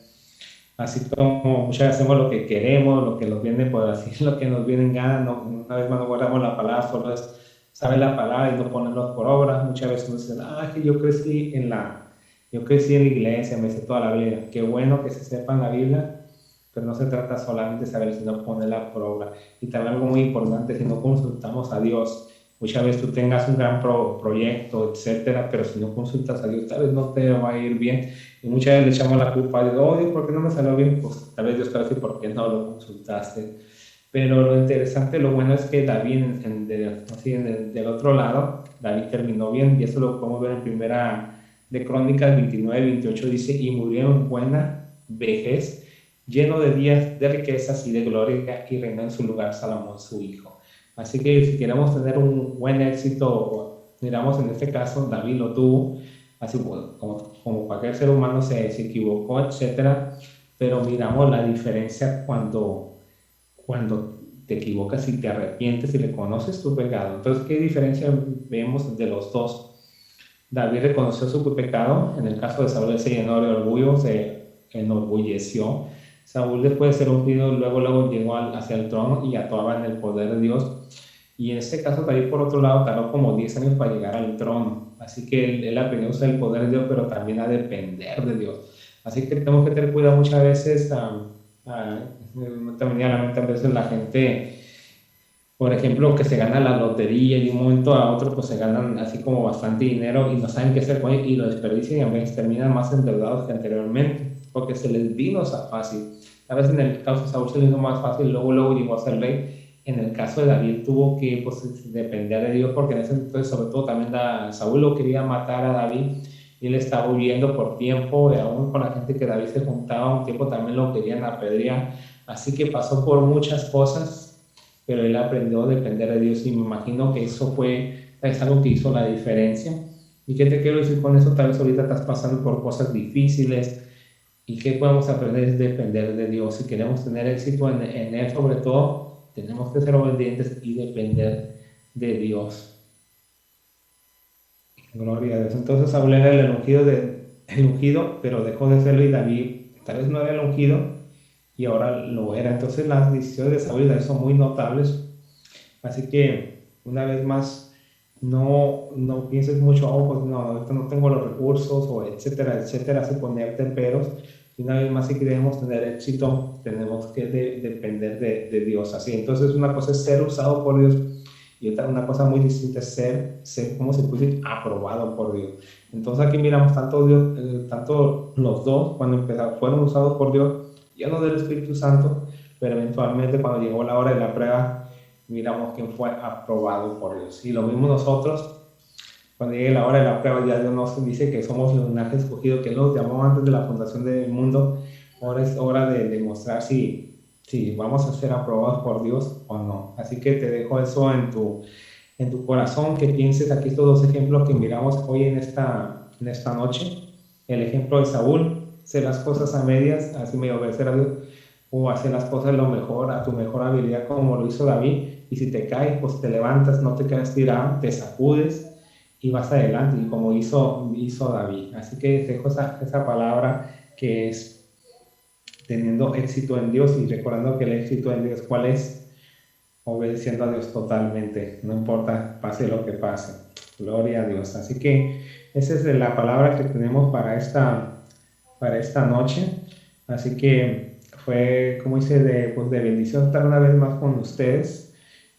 así como muchas veces hacemos lo que queremos, lo que nos viene por así, lo que nos viene en gana, no, una vez más no guardamos la palabra, solo es saber la palabra y no ponerlo por obra. Muchas veces nos dicen, que yo crecí en la iglesia, me sé toda la Biblia. Qué bueno que se sepan la Biblia, pero no se trata solamente de saber, sino ponerla por obra. Y también algo muy importante, si no consultamos a Dios, muchas veces tú tengas un gran proyecto, etcétera, pero si no consultas a Dios, tal vez no te va a ir bien. Y muchas veces le echamos la culpa de Dios, ¿por qué no me salió bien? Pues tal vez Dios te va a decir, ¿por qué no lo consultaste? Pero lo interesante, lo bueno es que David, del otro lado, David terminó bien, y eso lo podemos ver en Primera de Crónicas 29-28, dice, y murió en buena vejez, lleno de días de riquezas y de gloria, y reinó en su lugar Salomón su hijo. Así que si queremos tener un buen éxito, miramos en este caso, David lo tuvo, así como cualquier ser humano se equivocó, etcétera, pero miramos la diferencia cuando te equivocas y te arrepientes y reconoces tu pecado. Entonces, ¿qué diferencia vemos de los dos? David reconoció su pecado. En el caso de Saúl, se llenó de orgullo, se enorgulleció. Saúl, después de ser ungido, luego llegó hacia el trono y actuaba en el poder de Dios. Y en este caso, David, por otro lado, tardó como 10 años para llegar al trono. Así que él aprendió a usar el poder de Dios, pero también a depender de Dios. Así que tenemos que tener cuidado muchas veces. También a la mente a veces la gente, por ejemplo, que se gana la lotería y de un momento a otro pues se ganan así como bastante dinero y no saben qué hacer con él y lo desperdician, y a veces terminan más endeudados que anteriormente porque se les vino fácil. A veces en el caso de Saúl se le vino más fácil, luego llegó a ser rey. En el caso de David tuvo que depender de Dios, porque en ese entonces sobre todo también Saúl lo quería matar a David y él estaba huyendo por tiempo, y aún con la gente que David se juntaba un tiempo también lo querían apedrear. Así que pasó por muchas cosas, pero él aprendió a depender de Dios, y me imagino que eso es algo que hizo la diferencia. ¿Y qué te quiero decir con eso? Tal vez ahorita estás pasando por cosas difíciles, y qué podemos aprender es depender de Dios. Si queremos tener éxito en Él, sobre todo, tenemos que ser obedientes y depender de Dios. Gloria a Dios. Entonces Saúl era el ungido, pero dejó de serlo, y David tal vez no era el ungido y ahora lo era. Entonces las decisiones de Saúl y David son muy notables. Así que una vez más, no pienses mucho, pues no, ahorita no tengo los recursos, o etcétera, etcétera, así ponerte peros. Y una vez más, si queremos tener éxito, tenemos que depender de Dios. Así, entonces una cosa es ser usado por Dios, y otra, una cosa muy distinta es ser como se puede decir, aprobado por Dios. Entonces aquí miramos tanto los dos, cuando fueron usados por Dios, llenos del Espíritu Santo, pero eventualmente cuando llegó la hora de la prueba, miramos quién fue aprobado por Dios. Y lo mismo nosotros, cuando llegue la hora de la prueba, ya Dios nos dice que somos el linaje escogido, que Él nos llamó antes de la fundación del mundo. Ahora es hora de demostrar si vamos a ser aprobados por Dios o no. Así que te dejo eso en tu corazón, que pienses aquí estos dos ejemplos que miramos hoy en esta noche. El ejemplo de Saúl, hacer las cosas a medias, así me obedecer a Dios, o hacer las cosas lo mejor, a tu mejor habilidad, como lo hizo David. Y si te caes, pues te levantas, no te quedas tirado, te sacudes y vas adelante, y como hizo David. Así que dejo esa palabra, que es teniendo éxito en Dios, y recordando que el éxito en Dios, ¿cuál es? Obedeciendo a Dios totalmente, no importa pase lo que pase. Gloria a Dios. Así que esa es la palabra que tenemos para esta noche. Así que fue, como dice, de bendición estar una vez más con ustedes.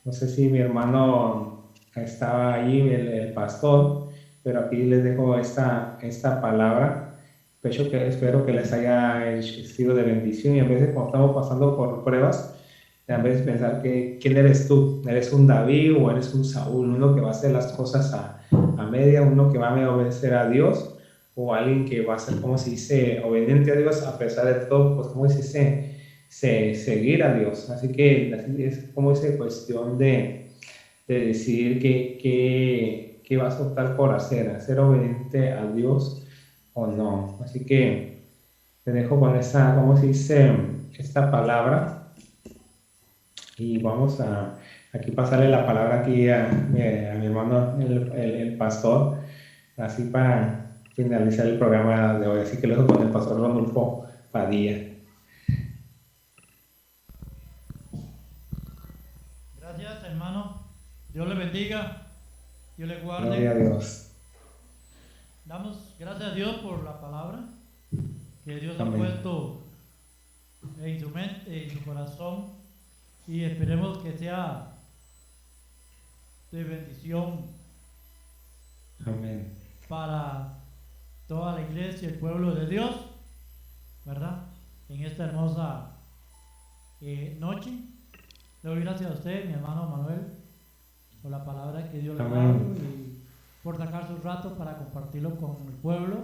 No sé si mi hermano estaba ahí, el pastor, pero aquí les dejo esta palabra. Espero que les haya sido de bendición, y a veces cuando estamos pasando por pruebas, a veces pensar que ¿quién eres tú? ¿Eres un David o eres un Saúl? Uno que va a hacer las cosas a media, uno que va a obedecer a Dios, o alguien que va a ser, como se dice, obediente a Dios a pesar de todo, pues como se dice, seguir a Dios. Así que es como dice, cuestión de decidir qué vas a optar por hacer obediente a Dios o no. Así que te dejo con esta, como se dice, esta palabra, y vamos a aquí pasarle la palabra aquí a mi hermano, el pastor, así para finalizar el programa de hoy. Así que lo dejo con el pastor Rodolfo Padilla. Gracias, hermano. Dios le bendiga, Dios le guarde. Gloria a Dios. Damos gracias a Dios por la palabra que Dios Amén. ha puesto en su mente, en su corazón, y esperemos que sea de bendición Amén. para toda la iglesia, el pueblo de Dios, ¿verdad? En esta hermosa noche. Le doy gracias a usted, mi hermano Manuel, por la palabra que Dios le ha dado, y por sacar su rato para compartirlo con el pueblo,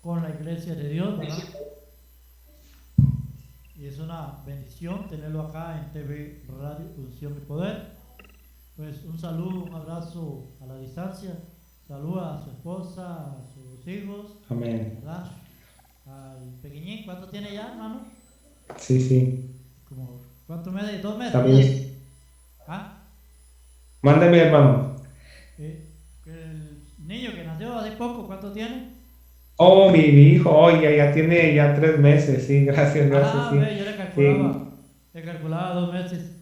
con la iglesia de Dios, ¿verdad? Y es una bendición tenerlo acá en TV Radio Unción y Poder. Pues un saludo, un abrazo a la distancia. Saluda a su esposa, a sus hijos. Amén. ¿Verdad? Al pequeñín, ¿cuánto tiene ya, hermano? Sí. Como, ¿cuántos meses? 2 meses. También. ¿Ah? Mándeme, hermano. El niño que nació hace poco, ¿cuánto tiene? Oh, mi hijo, ya tiene 3 meses, sí, gracias, sí. Yo le calculaba 2 meses.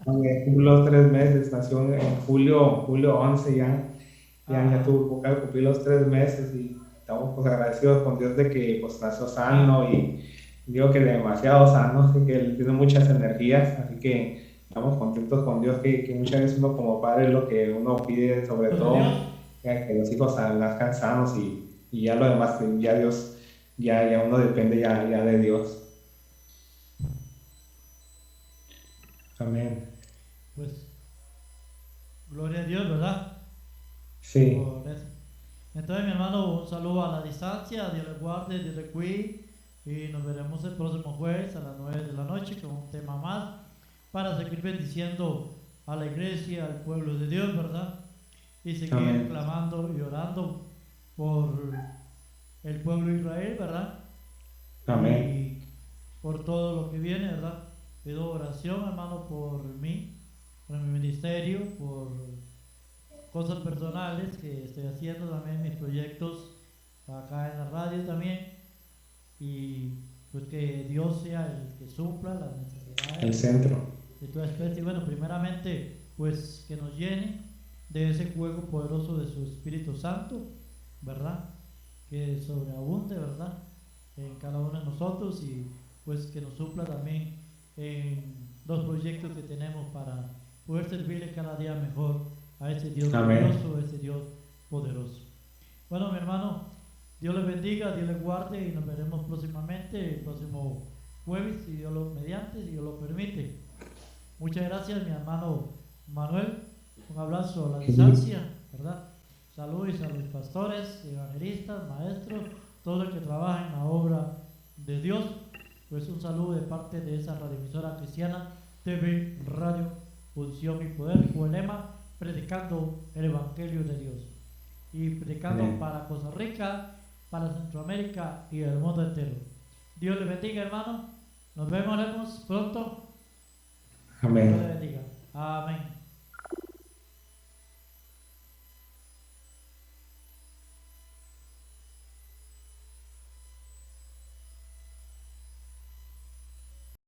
Cumplió los 3 meses, nació en julio 11, ya tuvo que cumplir los 3 meses, y estamos pues agradecidos con Dios de que pues nació sano, y digo que demasiado sano, así que él tiene muchas energías, así que estamos contentos con Dios, que muchas veces uno como padre es lo que uno pide, sobre todo, que los hijos nazcan sanos, y ya lo demás, ya Dios, ya uno depende ya de Dios. Amén. Pues, gloria a Dios, ¿verdad? Sí. Por eso. Entonces, mi hermano, un saludo a la distancia, Dios le guarde, Dios le cuide, y nos veremos el próximo jueves a las 9 de la noche con un tema más, para seguir bendiciendo a la iglesia, al pueblo de Dios, ¿verdad? Y seguir Amén. clamando y orando por el pueblo de Israel, ¿verdad? Amén. Y por todo lo que viene, ¿verdad? Pido oración, hermano, por mí, por mi ministerio, por cosas personales que estoy haciendo, también mis proyectos acá en la radio también, y pues que Dios sea el que supla las necesidades, El centro de toda especie. Bueno, primeramente, pues que nos llene de ese fuego poderoso de su Espíritu Santo, ¿verdad? Que sobreabunde, ¿verdad? En cada uno de nosotros, y pues que nos supla también en los proyectos que tenemos para poder servirle cada día mejor a ese Dios glorioso, a ese Dios poderoso. Bueno, mi hermano, Dios les bendiga, Dios les guarde, y nos veremos próximamente, el próximo jueves, si Dios lo mediante, si Dios lo permite. Muchas gracias, mi hermano Manuel. Un abrazo a la distancia, ¿verdad? Saludos a los pastores, evangelistas, maestros, todos los que trabajan en la obra de Dios. Pues un saludo de parte de esa radioemisora cristiana TV Radio Unción y Poder, con el lema predicando el Evangelio de Dios y predicando Amén. para Costa Rica, para Centroamérica y el mundo entero. Dios les bendiga, hermano. Nos vemos pronto. Amén. Dios les bendiga. Amén.